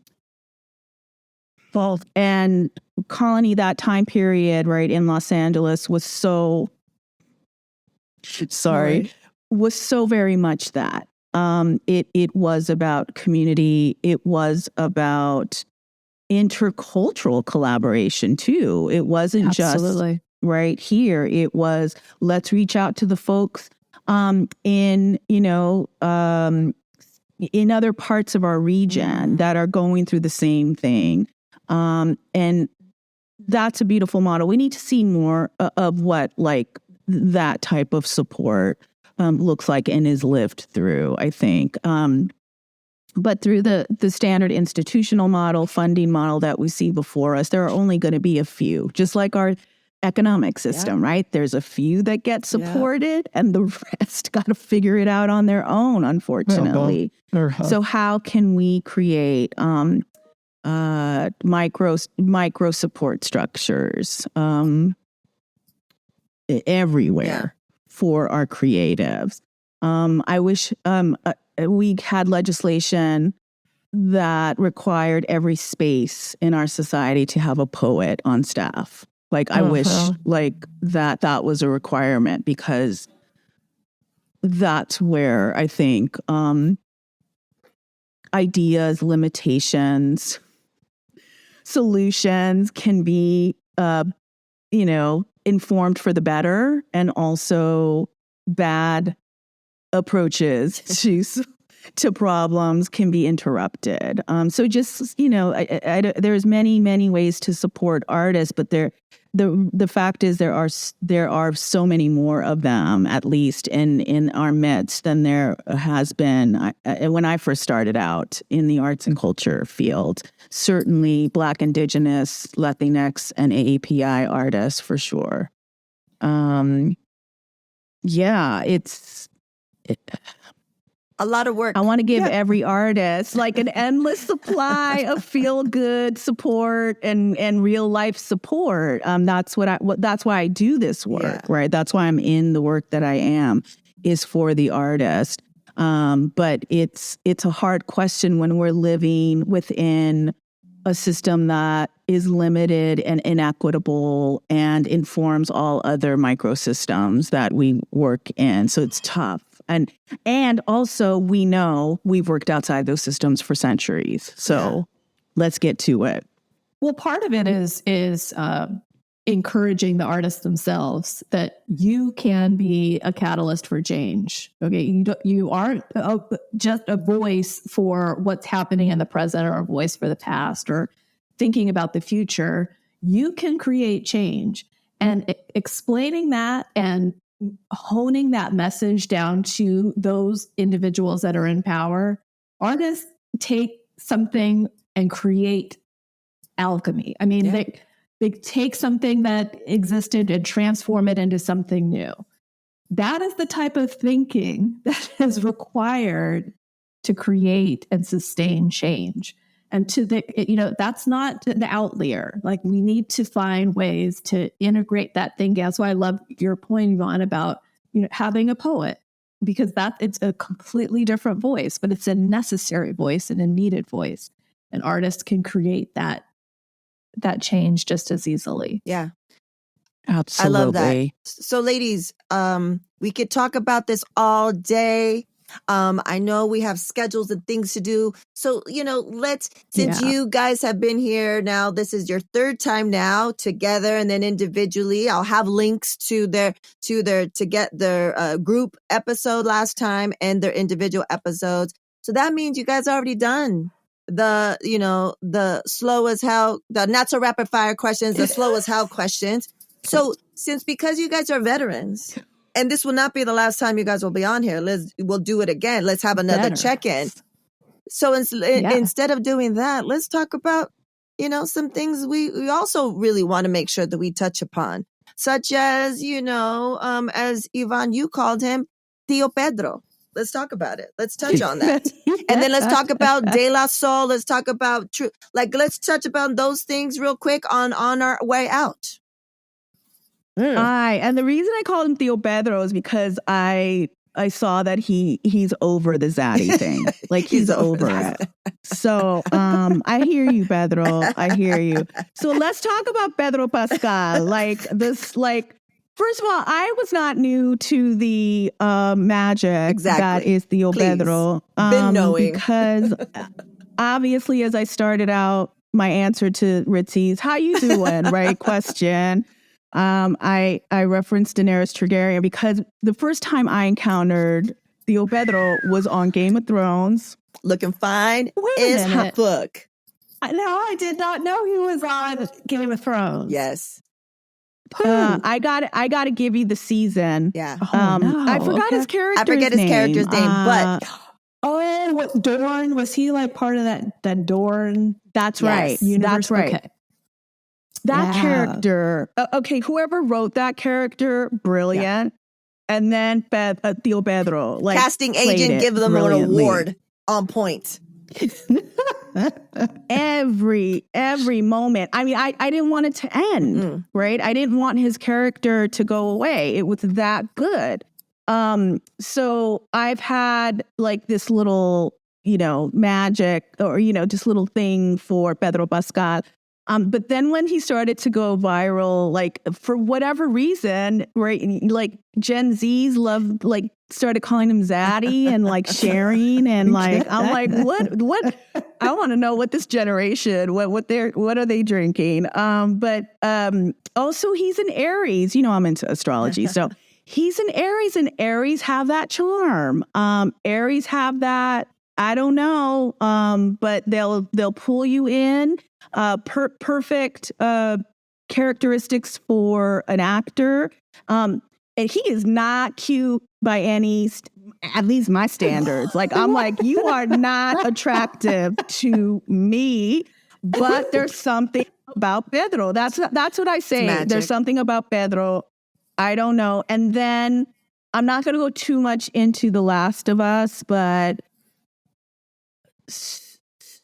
Speaker 2: Colony, that time period, right, in Los Angeles was so very much that. It was about community. It was about intercultural collaboration too. It wasn't just right here. It was, let's reach out to the folks in other parts of our region that are going through the same thing. And that's a beautiful model. We need to see more of what like that type of support looks like and is lived through, I think. But through the standard institutional model, funding model that we see before us, there are only going to be a few, just like our economic system, right? There's a few that get supported and the rest got to figure it out on their own, unfortunately. So how can we create micro support structures everywhere for our creatives? I wish we had legislation that required every space in our society to have a poet on staff. Like, I wish like that was a requirement, because that's where I think ideas, limitations, solutions can be, informed for the better, and also bad approaches to problems can be interrupted. So just, there's many ways to support artists, but the fact is there are so many more of them, at least in our midst, than there has been when I first started out in the arts and culture field. Certainly Black, Indigenous, Latinx, and AAPI artists for sure. It's
Speaker 1: a lot of work.
Speaker 2: I want to give every artist like an endless supply of feel-good support and real life support. That's why I do this work, right? That's why I'm in the work that I am, is for the artist. But it's a hard question when we're living within a system that is limited and inequitable and informs all other microsystems that we work in. So it's tough. And also we know we've worked outside those systems for centuries. So let's get to it.
Speaker 4: Well, part of it is encouraging the artists themselves that you can be a catalyst for change. Okay, you aren't just a voice for what's happening in the present, or a voice for the past, or thinking about the future. You can create change, and explaining that and honing that message down to those individuals that are in power. Artists take something and create alchemy. I mean, they take something that existed and transform it into something new. That is the type of thinking that is required to create and sustain change. And that's not the outlier. Like, we need to find ways to integrate that thing. That's why I love your point, Evonne, about having a poet, because it's a completely different voice, but it's a necessary voice and a needed voice. And artists can create that change just as easily.
Speaker 1: Yeah.
Speaker 2: Absolutely.
Speaker 1: I love that. So ladies, we could talk about this all day. I know we have schedules and things to do. So, since you guys have been here now, this is your third time now together and then individually. I'll have links to get their group episode last time and their individual episodes. So that means you guys already done the slow as hell, the not so rapid fire questions, the slow as hell questions. So because you guys are veterans, and this will not be the last time you guys will be on here, we'll do it again. Let's have another check-in. So instead of doing that, let's talk about, some things we also really want to make sure that we touch upon, such as, as Evonne, you called him Tio Pedro. Let's talk about it. Let's touch on that. And then let's talk about De La Soul. Let's talk about let's touch about those things real quick on our way out.
Speaker 2: And the reason I called him Tio Pedro is because I saw that he's over the zaddy thing. Like he's over it. So I hear you, Pedro. I hear you. So let's talk about Pedro Pascal. First of all, I was not new to the magic that is Tio Pedro.
Speaker 1: Been knowing.
Speaker 2: Because obviously, as I started out, my answer to Ritzy's "How you doing?" right question, I referenced Daenerys Targaryen because the first time I encountered Tio Pedro was on Game of Thrones.
Speaker 1: Looking fine is hot book.
Speaker 4: No, I did not know he was on Game of Thrones.
Speaker 1: Yes.
Speaker 2: I got to give you the season.
Speaker 1: Yeah.
Speaker 2: I forgot his character's name.
Speaker 1: But
Speaker 4: what Dorne, was he like part of that Dorne?
Speaker 2: That's right.
Speaker 4: Universe?
Speaker 2: That's right.
Speaker 4: Okay.
Speaker 2: That character. Whoever wrote that character, brilliant. Yeah. And then Tio Pedro,
Speaker 1: casting agent, give them an award on point.
Speaker 2: every moment. I mean, I didn't want it to end, right? I didn't want his character to go away. It was that good. So I've had like this little, magic or, this little thing for Pedro Pascal. But then when he started to go viral, like for whatever reason, right? Like Gen Z's started calling him Zaddy and like sharing and like, I'm like, what? I want to know what this generation, what are they drinking? But also he's an Aries, I'm into astrology. So he's an Aries and Aries have that charm. Aries have that, I don't know, but they'll pull you in. Perfect characteristics for an actor. And he is not cute by any, at least my standards. Like, I'm like, you are not attractive to me, but there's something about Pedro. That's what I say. There's something about Pedro. I don't know. And then I'm not going to go too much into The Last of Us, but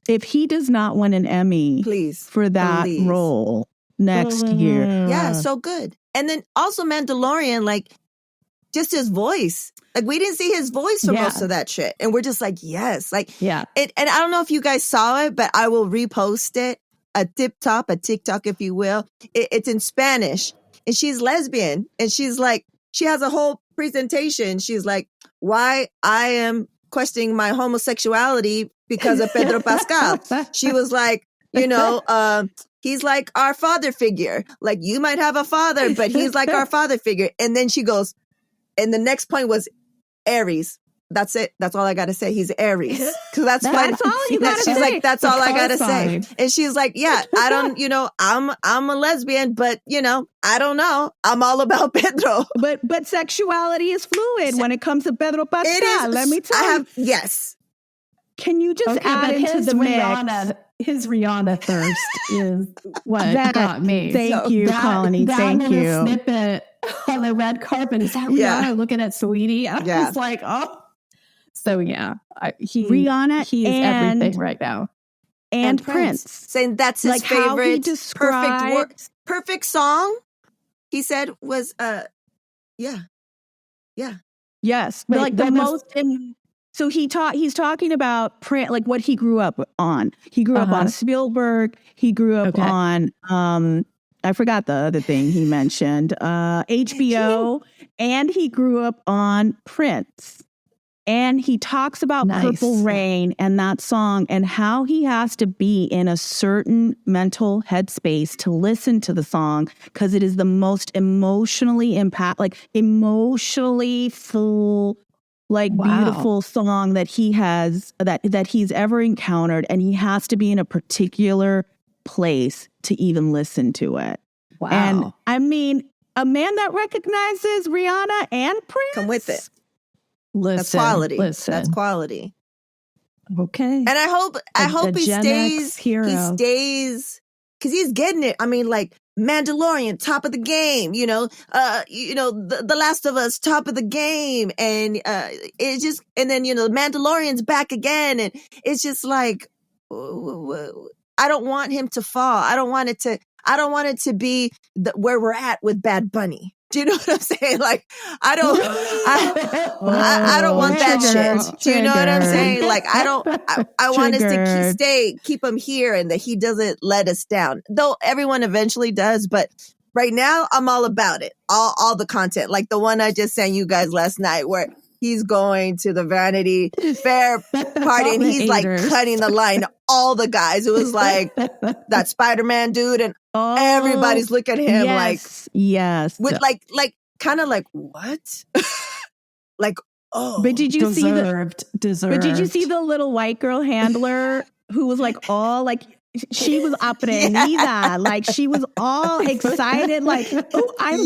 Speaker 2: if he does not win an Emmy for that role next year.
Speaker 1: Yeah, so good. And then also Mandalorian, like just his voice. Like we didn't see his voice for most of that shit. And we're just like, yes. Like, and I don't know if you guys saw it, but I will repost it. A TikTok, if you will. It's in Spanish. And she's lesbian. And she's like, she has a whole presentation. She's like, why I am questioning my homosexuality because of Pedro Pascal. She was like, he's like our father figure. Like you might have a father, but he's like our father figure. And then she goes, and the next point was Aries. That's it. That's all I got to say. He's Aries. Because that's
Speaker 2: all you got to say.
Speaker 1: She's like, that's all I got to say. And she's like, yeah, I don't, I'm a lesbian, but, I don't know. I'm all about Pedro.
Speaker 2: But sexuality is fluid when it comes to Pedro Pascal. It is. Let me tell you.
Speaker 1: Yes.
Speaker 2: Can you just add into the mix?
Speaker 4: His Rihanna thirst is what got me.
Speaker 2: Thank you, Colony. Thank you.
Speaker 4: Snippet on the red carpet. Is that Rihanna looking at Sweetie? I was like, oh. So
Speaker 2: Rihanna,
Speaker 4: he is everything right now,
Speaker 1: and Prince saying that's his favorite perfect song. He said was
Speaker 2: yes, but like the most. So he's talking about Prince, like what he grew up on. He grew up on Spielberg. He grew up on I forgot the other thing he mentioned, HBO, and he grew up on Prince. And he talks about Purple Rain and that song and how he has to be in a certain mental headspace to listen to the song because it is the most emotionally emotionally full, beautiful song that he has, that he's ever encountered. And he has to be in a particular place to even listen to it.
Speaker 4: Wow.
Speaker 2: And I mean, a man that recognizes Rihanna and Prince.
Speaker 1: Come with it.
Speaker 4: Listen,
Speaker 1: that's quality.
Speaker 4: Listen.
Speaker 1: That's quality.
Speaker 4: Okay.
Speaker 1: And I hope he stays.
Speaker 4: Hero.
Speaker 1: He stays because he's getting it. I mean, like Mandalorian, top of the game. The Last of Us, top of the game, and it's just, and then the Mandalorian's back again, and it's just like, I don't want him to fall. I don't want it to be where we're at with Bad Bunny. Do you know what I'm saying? Like, I don't want that shit. Do you know what I'm saying? Like, I want us to keep him here and that he doesn't let us down. Though everyone eventually does, but right now I'm all about it. All the content, like the one I just sent you guys last night where he's going to the Vanity Fair party and he's like cutting the line. All the guys, it was like that Spider-Man dude and everybody's looking at him with like kind of like what? Like, oh,
Speaker 2: but did you
Speaker 4: deserved.
Speaker 2: But did you see the little white girl handler who was like all like, she was aprendida, like she was all excited, like, oh, I'm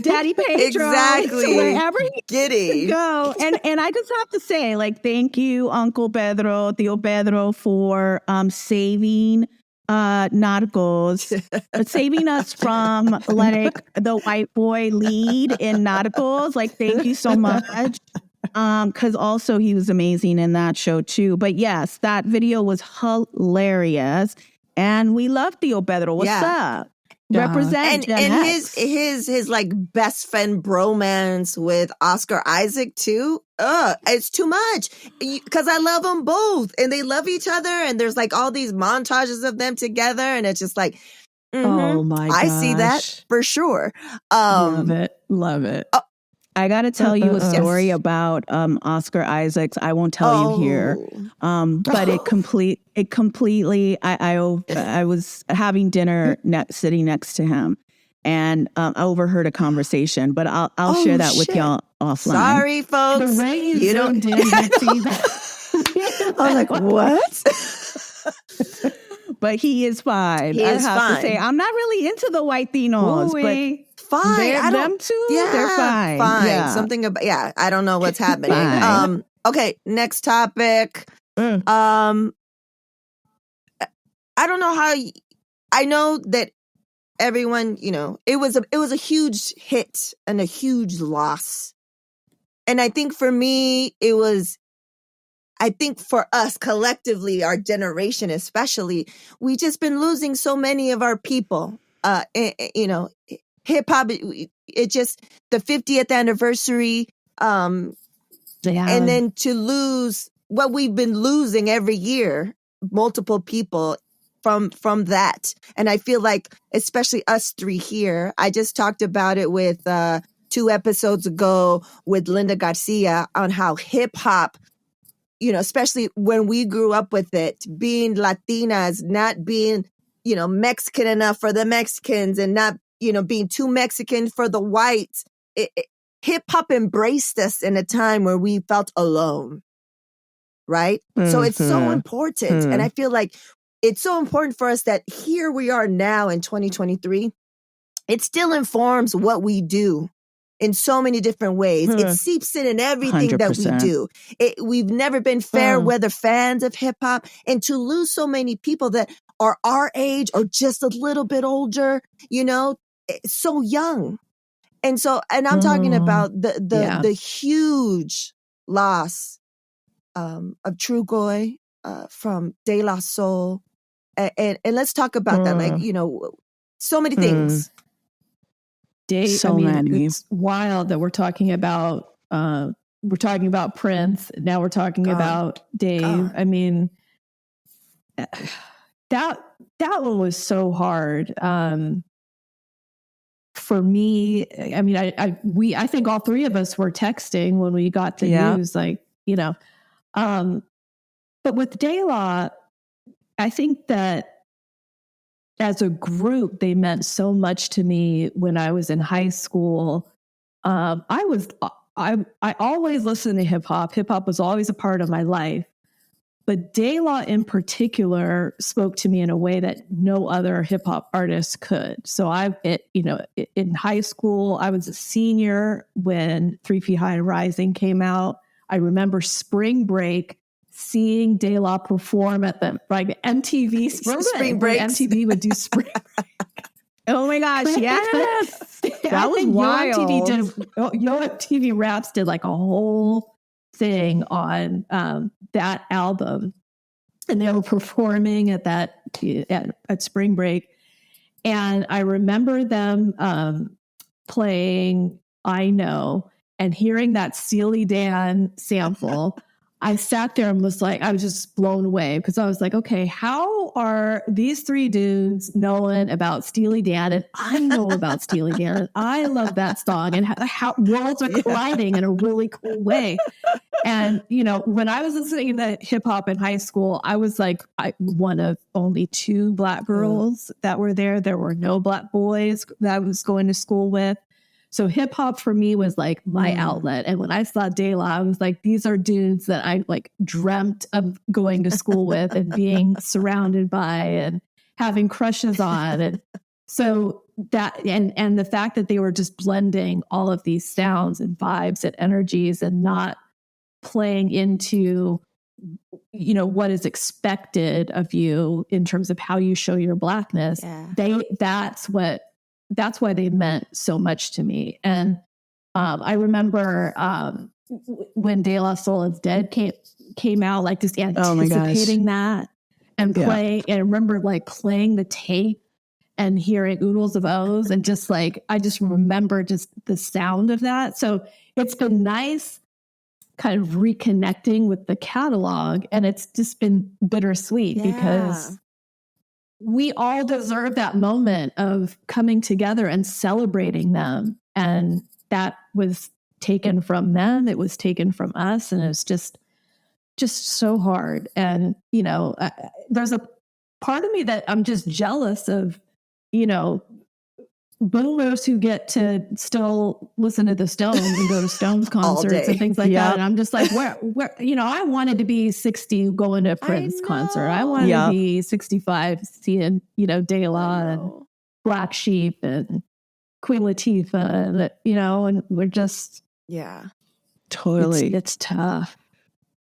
Speaker 2: Daddy Pedro,
Speaker 1: exactly,
Speaker 2: wherever he
Speaker 1: giddy
Speaker 2: go. And I just have to say, like, thank you, Uncle Pedro, Tio Pedro, for saving Narcos, saving us from letting the white boy lead in Narcos. Like, thank you so much. Because also he was amazing in that show too. But yes, that video was hilarious, and we love Tio Pedro. What's up? Represent
Speaker 1: and his like best friend bromance with Oscar Isaac too. It's too much because I love them both and they love each other, and there's like all these montages of them together, and it's just like,
Speaker 4: oh my gosh.
Speaker 1: I see that for sure.
Speaker 4: Love it.
Speaker 2: I got to tell you a story about Oscar Isaacs. I won't tell you here, but it completely. I was having dinner sitting next to him, and I overheard a conversation. But I'll share that with y'all offline.
Speaker 1: Sorry, folks. You don't see that. I was like, what?
Speaker 2: But he is fine. I have to say, I'm not really into the white Dinos, but.
Speaker 1: Fine.
Speaker 2: Them too? Yeah, they're fine.
Speaker 1: Fine.
Speaker 2: Yeah.
Speaker 1: Something about, I don't know what's happening. Okay, next topic. I don't know how, I know that everyone, it was a huge hit and a huge loss. And I think for me, I think for us collectively, our generation especially, we just been losing so many of our people, hip hop, it just the 50th anniversary, and then to lose what we've been losing every year, multiple people from that. And I feel like, especially us three here, I just talked about it with 2 episodes ago with Linda Garcia on how hip hop, especially when we grew up with it, being Latinas, not being, Mexican enough for the Mexicans and not, being too Mexican for the whites. Hip hop embraced us in a time where we felt alone. Right? Mm-hmm. So it's so important. Mm-hmm. And I feel like it's so important for us that here we are now in 2023. It still informs what we do in so many different ways. It seeps in everything 100%. That we do. We've never been fair weather fans of hip hop, and to lose so many people that are our age or just a little bit older, so young. And I'm talking about the huge loss of Trugoy from De La Soul. And let's talk about that. Like, so many things.
Speaker 4: Dave, it's wild that we're talking about Prince. Now we're talking about Dave. God. I mean, that one was so hard. for me, I mean, I think all three of us were texting when we got the news, like, you know, but with De La, I think that as a group, they meant so much to me when I was in high school. I always listened to hip hop. Hip hop was always a part of my life. But De La in particular spoke to me in a way that no other hip hop artist could. So in high school, I was a senior when 3 Feet High and Rising came out. I remember spring break seeing De La perform at the MTV
Speaker 1: spring break.
Speaker 4: MTV would do spring break.
Speaker 2: Oh my gosh, yes. That was wild.
Speaker 4: Yo MTV Raps did like a whole thing on that album, and they were performing at spring break, and I remember them playing I Know and hearing that Steely Dan sample. I sat there and I was just blown away, because I was like, okay, how are these three dudes knowing about Steely Dan? And I know about Steely Dan. And I love that song, and how worlds are colliding in a really cool way. And, you know, when I was listening to hip hop in high school, I was like one of only 2 Black girls that were there. There were no Black boys that I was going to school with. So hip hop for me was like my outlet. And when I saw De La, I was like, these are dudes that I like dreamt of going to school with and being surrounded by and having crushes on. And so that, and the fact that they were just blending all of these sounds and vibes and energies and not playing into, you know, what is expected of you in terms of how you show your Blackness. Yeah. That's why they meant so much to me. And I remember when De La Soul is Dead came out, like just anticipating that and playing. And I remember like playing the tape and hearing oodles of O's, and just like, I just remember just the sound of that. So it's been nice kind of reconnecting with the catalog, and it's just been bittersweet because we all deserve that moment of coming together and celebrating them. And that was taken from them. It was taken from us. And it's just so hard. And, you know, there's a part of me that I'm just jealous of, you know, boomers who get to still listen to the Stones and go to Stones concerts and things like that. And I'm just like, where, you know, I wanted to be 60 going to a Prince concert. I wanted to be 65 seeing, you know, De La and Black Sheep and Queen Latifah, and, you know, and we're just,
Speaker 2: totally.
Speaker 4: It's tough.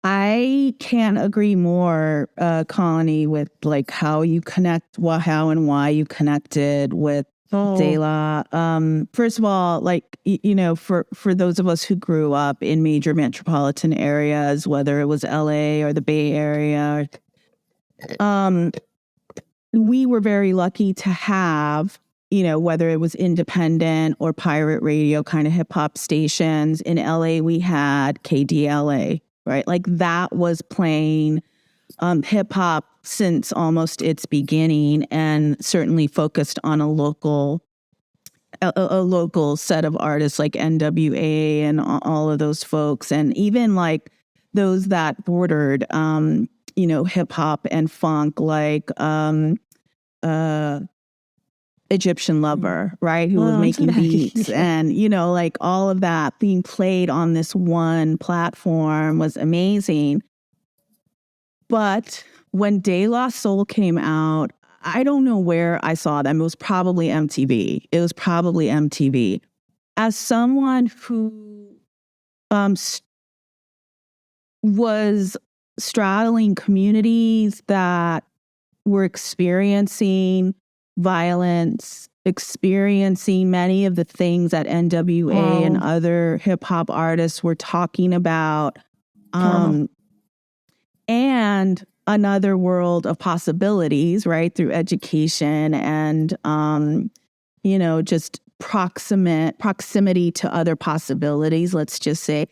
Speaker 2: I can't agree more, Colony, with like how you connect, how and why you connected with De La. First of all, like, you know, for those of us who grew up in major metropolitan areas, whether it was LA or the Bay Area, we were very lucky to have, you know, whether it was independent or pirate radio kind of hip hop stations. In LA, we had KDLA, right? Like that was playing hip hop since almost its beginning, and certainly focused on a local set of artists like NWA and all of those folks, and even like those that bordered, you know, hip hop and funk, like Egyptian Lover, right? Who was making beats, and, you know, like all of that being played on this one platform was amazing. But when De La Soul came out, I don't know where I saw them. It was probably MTV. As someone who was straddling communities that were experiencing violence, experiencing many of the things that NWA and other hip hop artists were talking about, and another world of possibilities, right, through education and, you know, just proximity to other possibilities, let's just say.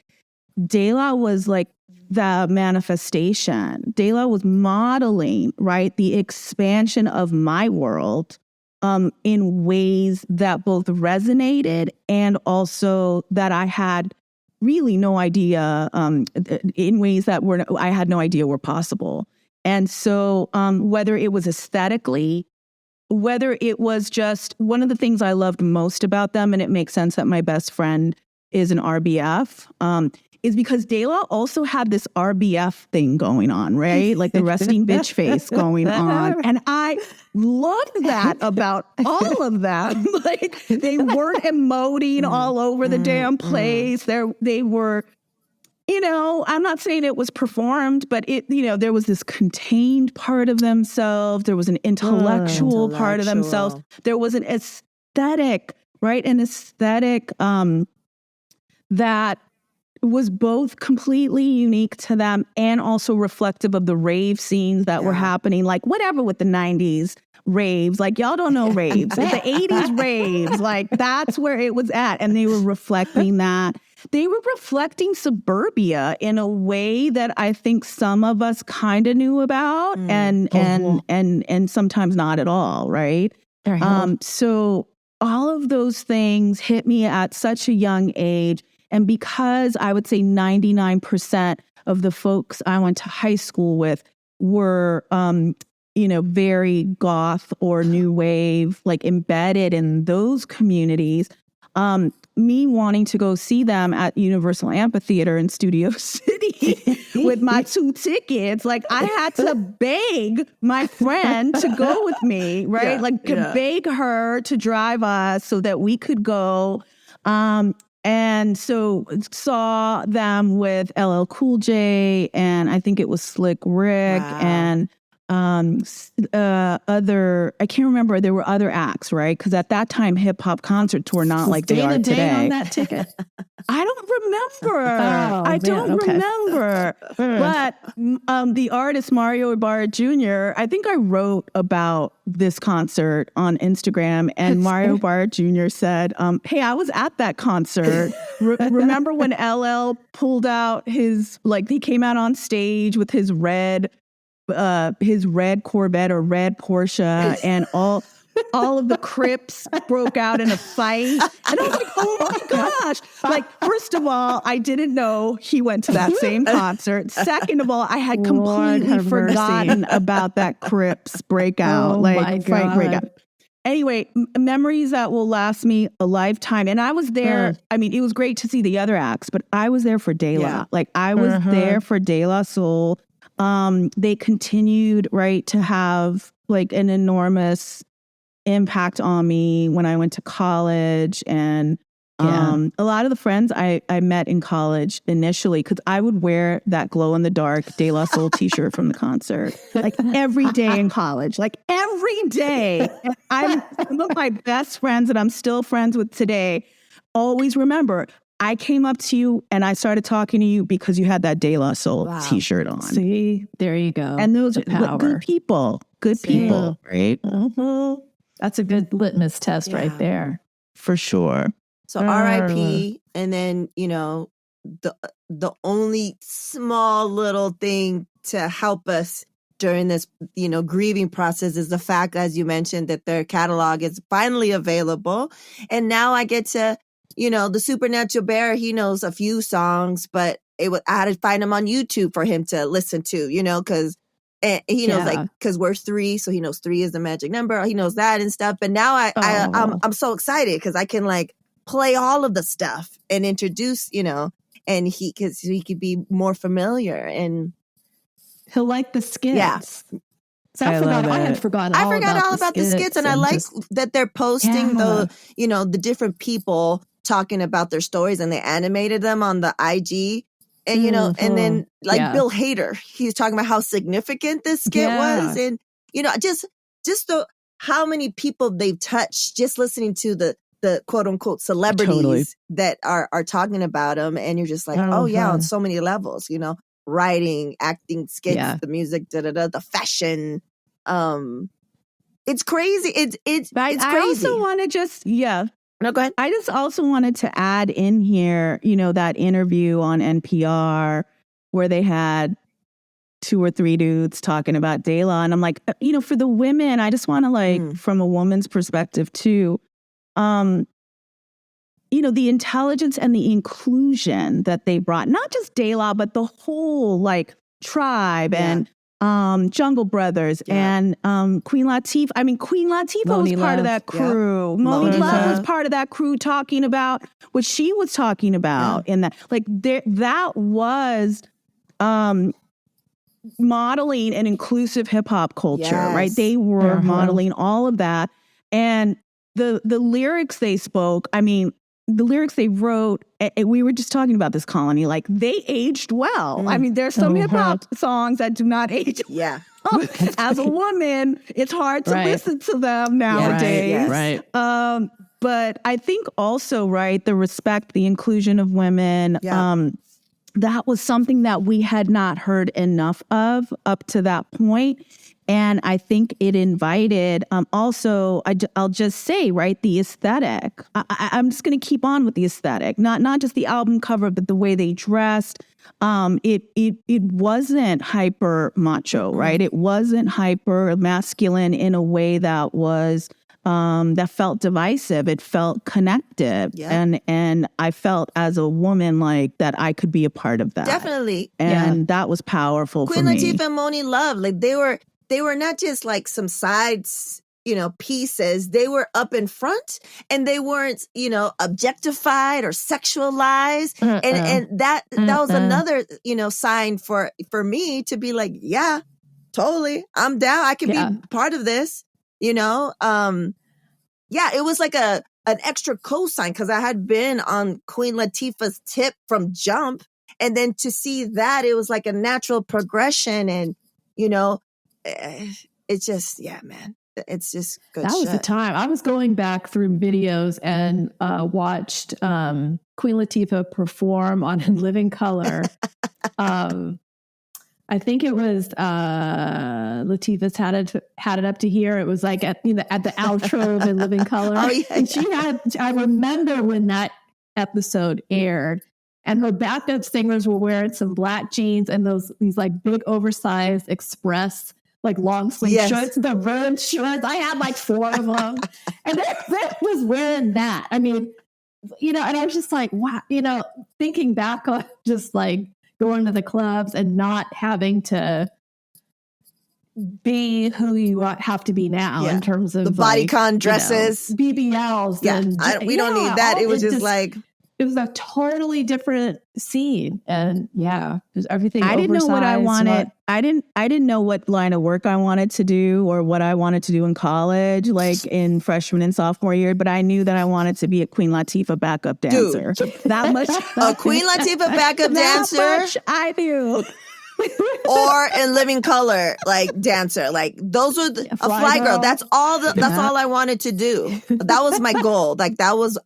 Speaker 2: De La was like the manifestation. De La was modeling, right, the expansion of my world in ways that both resonated and also that I had really no idea, in ways that I had no idea were possible. And so whether it was aesthetically, whether it was just one of the things I loved most about them, and it makes sense that my best friend is an RBF, is because De La also had this RBF thing going on, right? Like the resting bitch face going on. And I loved that about all of them. Like they weren't emoting all over the damn place. They were, you know, I'm not saying it was performed, but there was this contained part of themselves. There was an intellectual part of themselves. There was an aesthetic, right? An aesthetic that was both completely unique to them and also reflective of the rave scenes that were happening, like whatever with the 90s raves, like y'all don't know raves, the 80s raves, like that's where it was at. And they were reflecting that. They were reflecting suburbia in a way that I think some of us kind of knew about and sometimes not at all, right? So all of those things hit me at such a young age. And because I would say 99% of the folks I went to high school with were, very goth or new wave, like embedded in those communities, me wanting to go see them at Universal Amphitheater in Studio City with my 2 tickets, like I had to beg my friend to go with me, right? Beg her to drive us so that we could go. And so saw them with LL Cool J, and I think it was Slick Rick and other, I can't remember, there were other acts, right? Because at that time, hip hop concerts were not like they are today.
Speaker 4: Day on that ticket.
Speaker 2: I don't remember. But the artist Mario Ibarra Jr., I think I wrote about this concert on Instagram, and Mario Ibarra Jr. said, hey, I was at that concert. Remember when LL pulled out he came out on stage with his red Corvette or red Porsche, and all of the Crips broke out in a fight. And I was like, oh my gosh. Like, first of all, I didn't know he went to that same concert. Second of all, I had completely forgotten about that Crips breakout, fight breakout. Anyway, memories that will last me a lifetime. And I was there. I mean, it was great to see the other acts, but I was there for De La. Yeah. Like, I was there for De La Soul. They continued, right, to have like an enormous impact on me when I went to college. And a lot of the friends I met in college initially, because I would wear that glow in the dark De La Soul t-shirt from the concert, like every day in college, like every day. And some of my best friends that I'm still friends with today always remember, I came up to you and I started talking to you because you had that De La Soul t-shirt on.
Speaker 4: See, there you go.
Speaker 2: And those are good people, right?
Speaker 4: Mm-hmm. That's a good litmus test right there.
Speaker 2: For sure.
Speaker 1: So RIP, and then, the only small little thing to help us during this, grieving process is the fact, as you mentioned, that their catalog is finally available. And now I get to, the Supernatural Bear, he knows a few songs, but I had to find him on YouTube for him to listen to, because he knows because we're 3, so he knows 3 is the magic number. He knows that and stuff. But now I'm so excited because I can play all of the stuff and introduce, and he could be more familiar and
Speaker 4: he'll like the skits.
Speaker 1: Yeah.
Speaker 4: So I had forgotten all about the skits,
Speaker 1: and I like that they're posting the different people talking about their stories, and they animated them on the IG. And, and then Bill Hader, he's talking about how significant this skit was. And, just how many people they've touched just listening to the quote unquote celebrities that are talking about them. And you're just like, on so many levels, writing, acting, skits, the music, the fashion. It's crazy. It's crazy.
Speaker 2: I also want to
Speaker 1: No, go ahead.
Speaker 2: I just also wanted to add in here, that interview on NPR where they had 2 or 3 dudes talking about De La. And I'm like, for the women, I just want to from a woman's perspective too, the intelligence and the inclusion that they brought, not just De La, but the whole tribe and Jungle Brothers and Queen Latifah. I mean, Queen Latifah was part of that crew. Moni Love was part of that crew talking about what she was talking about in that. That was modeling an inclusive hip hop culture, right? They were modeling all of that. And the lyrics they spoke, I mean, the lyrics they wrote, we were just talking about this, Colony, they aged well. I mean, there's some hip hop songs that do not age well. As a woman, it's hard to listen to them nowadays. But I think also, the respect, the inclusion of women, that was something that we had not heard enough of up to that point. And I think it invited also, I'll just say, the aesthetic. I'm just going to keep on with the aesthetic, not just the album cover, but the way they dressed. It wasn't hyper macho, right? It wasn't hyper masculine in a way that was that felt divisive. It felt connective. And I felt as a woman that I could be a part of that.
Speaker 1: Definitely.
Speaker 2: And that was powerful
Speaker 1: Queen
Speaker 2: for me.
Speaker 1: Latifah and Moni Love, they were not just some sides, pieces. They were up in front, and they weren't, objectified or sexualized. And that was another, sign for me to be yeah, totally, I'm down. I can be part of this, it was an extra cosign because I had been on Queen Latifah's tip from jump. And then to see that, it was a natural progression. And, it's just, man, it's just good
Speaker 4: That
Speaker 1: shit.
Speaker 4: was the time. I was going back through videos and watched Queen Latifah perform on In Living Color. I think it was Latifah's had it up to here. It was at the outro of In Living Color. And she had, I remember when that episode aired, and her backup singers were wearing some black jeans and these big oversized Express long sleeve shorts, the Vern shorts. I had 4 of them, and they was wearing that. I mean, and I was just wow, thinking back on just going to the clubs and not having to be who you have to be now in terms of
Speaker 1: the bodycon dresses,
Speaker 4: BBLs.
Speaker 1: And we don't need that. It was just
Speaker 4: it was a totally different scene, and everything.
Speaker 2: I didn't know what I wanted. I didn't know what line of work I wanted to do or what I wanted to do in college, in freshman and sophomore year. But I knew that I wanted to be a Queen Latifah backup dancer. That much.
Speaker 1: A Queen Latifah backup dancer.
Speaker 2: That much I knew.
Speaker 1: Or In Living Color, dancer. Those were a fly girl. That's all. That's all I wanted to do. That was my goal. I was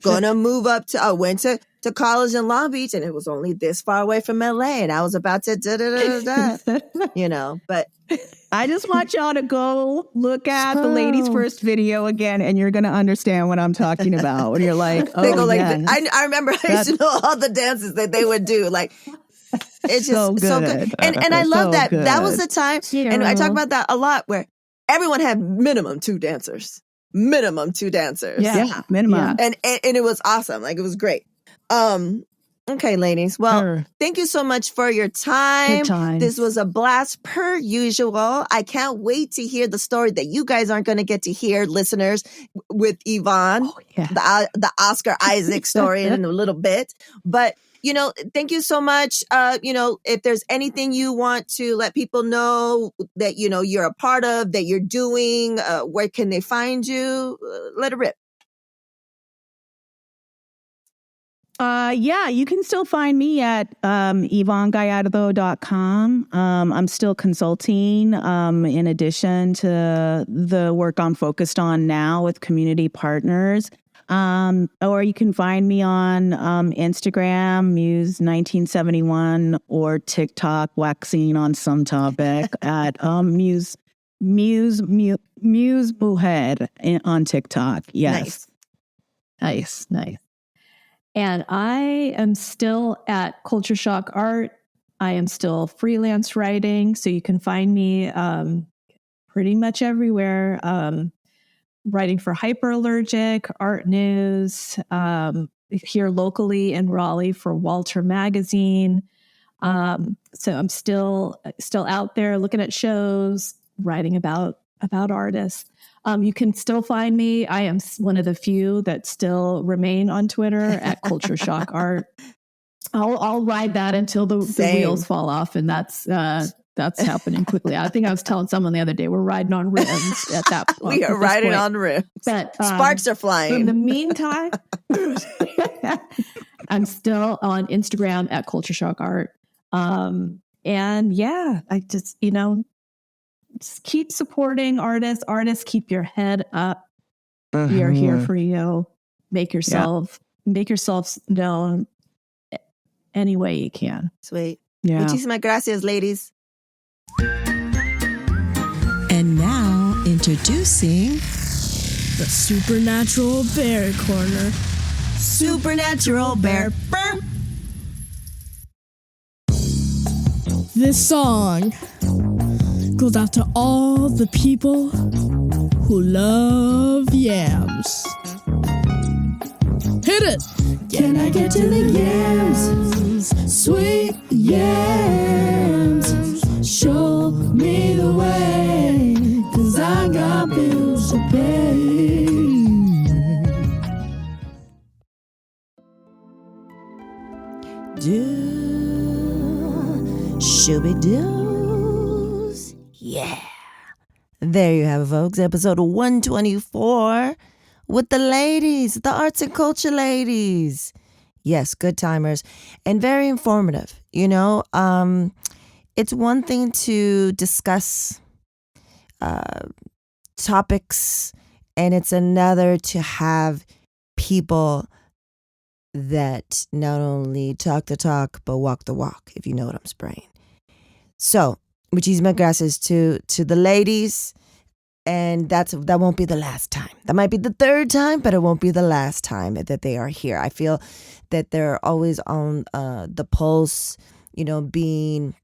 Speaker 1: gonna move up to. I went to college in Long Beach, and it was only this far away from LA, and I was about to But
Speaker 2: I just want y'all to go look at the Ladies First video again, and you're gonna understand what I'm talking about. When you're like, oh,
Speaker 1: they go
Speaker 2: yes.
Speaker 1: I remember I used to know all the dances that they would do. It's just so good. And I love that. Good. That was the time. And I talk about that a lot, where everyone had minimum 2 dancers. Yeah,
Speaker 2: minimum.
Speaker 1: And it was awesome. It was great. Okay, ladies. Well, thank you so much for your time. This was a blast per usual. I can't wait to hear the story that you guys aren't going to get to hear, listeners, with Evonne, the Oscar Isaac story in a little bit. But thank you so much. If there's anything you want to let people know that, you're a part of, that you're doing, where can they find you? Let it rip.
Speaker 2: You can still find me at EvonneGallardo.com. I'm still consulting in addition to the work I'm focused on now with community partners. Or you can find me on Instagram, Muse1971, or TikTok, waxing on some topic at Muse Mujer on TikTok. Yes.
Speaker 4: Nice. And I am still at Culture Shock Art I am still freelance writing, so you can find me pretty much everywhere. Writing for Hyperallergic, Art News, here locally in Raleigh for Walter Magazine. So I'm still out there looking at shows, writing about artists. You can still find me. I am one of the few that still remain on Twitter at Culture Shock Art. I'll ride that until the wheels fall off, and that's happening quickly. I think I was telling someone the other day we're riding on rims at that point.
Speaker 1: We are riding on rims.
Speaker 4: But,
Speaker 1: sparks are flying.
Speaker 4: In the meantime, I'm still on Instagram at Culture Shock Art. And yeah, I just, just keep supporting artists. Artists, keep your head up. We are here for you. Make yourself known any way you can.
Speaker 1: Sweet.
Speaker 2: Yeah.
Speaker 1: Muchísimas gracias, ladies.
Speaker 6: And now, introducing
Speaker 7: the Supernatural Bear Corner.
Speaker 1: Supernatural Bear.
Speaker 7: This song goes out to all the people who love yams. Hit it! Can I get to the yams? Sweet yams. Show me the way, 'cause I got bills to pay.
Speaker 1: Shooby-doos. Yeah. There you have it, folks. Episode 124 with the ladies, the arts and culture ladies. Yes, good timers and very informative. It's one thing to discuss topics, and it's another to have people that not only talk the talk, but walk the walk, if you know what I'm spraying. So, muchísimas gracias to the ladies. And that won't be the last time. That might be the third time, but it won't be the last time that they are here. I feel that they're always on the pulse, being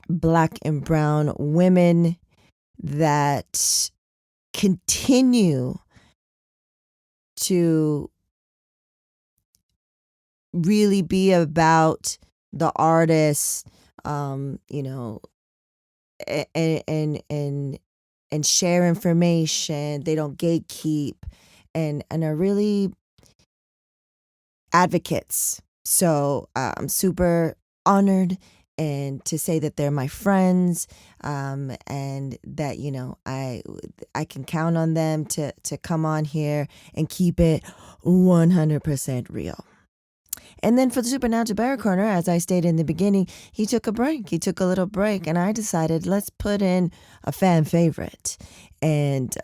Speaker 1: Black and brown women that continue to really be about the artists, and share information. They don't gatekeep and are really advocates. So I'm super honored and to say that they're my friends, and that, I can count on them to come on here and keep it 100% real. And then for the Supernatural Bear Corner, as I stated in the beginning, he took a break. He took a little break, and I decided let's put in a fan favorite. And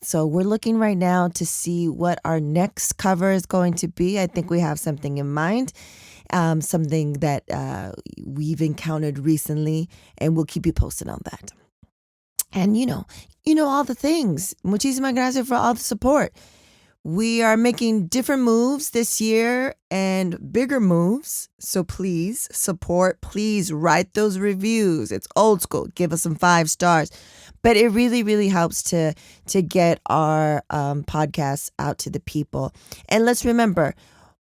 Speaker 1: so we're looking right now to see what our next cover is going to be. I think we have something in mind, something that we've encountered recently, and we'll keep you posted on that. And you know all the things. Muchísimas gracias for all the support. We are making different moves this year and bigger moves. So please support. Please write those reviews. It's old school. Give us some 5 stars. But it really, really helps to get our podcasts out to the people. And let's remember,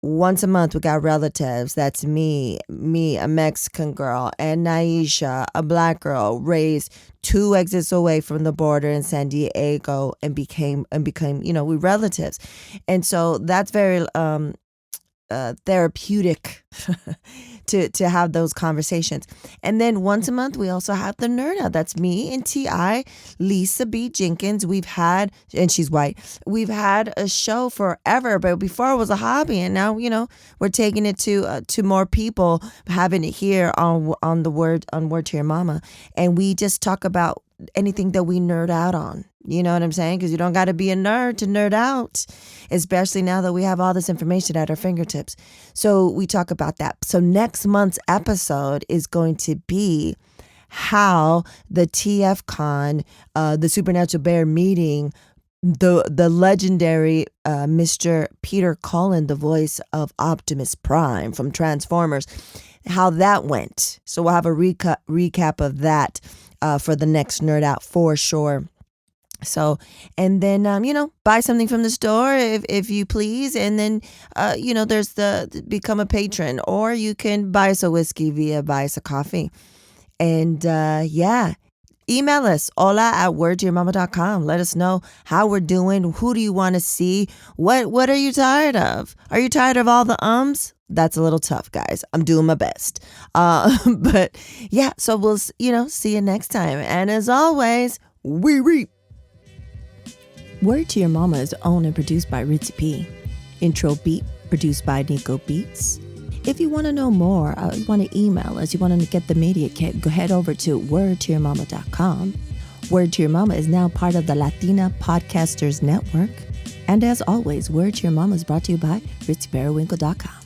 Speaker 1: once a month we got relatives. That's me, a Mexican girl, and Naisha, a Black girl raised 2 exits away from the border in San Diego, and became we relatives. And so that's very therapeutic to have those conversations. And then once a month we also have the Nerd Out. That's me and T.I., Lisa B. Jenkins. And she's white. We've had a show forever, but before it was a hobby, and now we're taking it to more people, having it here on Word to Your Mama, and we just talk about anything that we nerd out on. You know what I'm saying? Because you don't got to be a nerd to nerd out, especially now that we have all this information at our fingertips. So we talk about that. So next month's episode is going to be how the TFCon, the Supernatural Bear meeting, the legendary Mr. Peter Cullen, the voice of Optimus Prime from Transformers, how that went. So we'll have a recap of that for the next Nerd Out for sure. So, and then, buy something from the store if you please. And then, there's the become a patron, or you can buy us a whiskey via buy us a coffee. And, email us, hola@wordtoyourmama.com. Let us know how we're doing. Who do you want to see? What are you tired of? Are you tired of all the ums? That's a little tough, guys. I'm doing my best. But yeah, so we'll, see you next time. And as always, we reap.
Speaker 3: Word to Your Mama is owned and produced by Ritzy P. Intro beat produced by Nico Beats. If you want to know more, you want to email us, you want to get the media kit, go head over to wordtoyourmama.com. Word to Your Mama is now part of the Latina Podcasters Network. And as always, Word to Your Mama is brought to you by ritzyperiwinkle.com.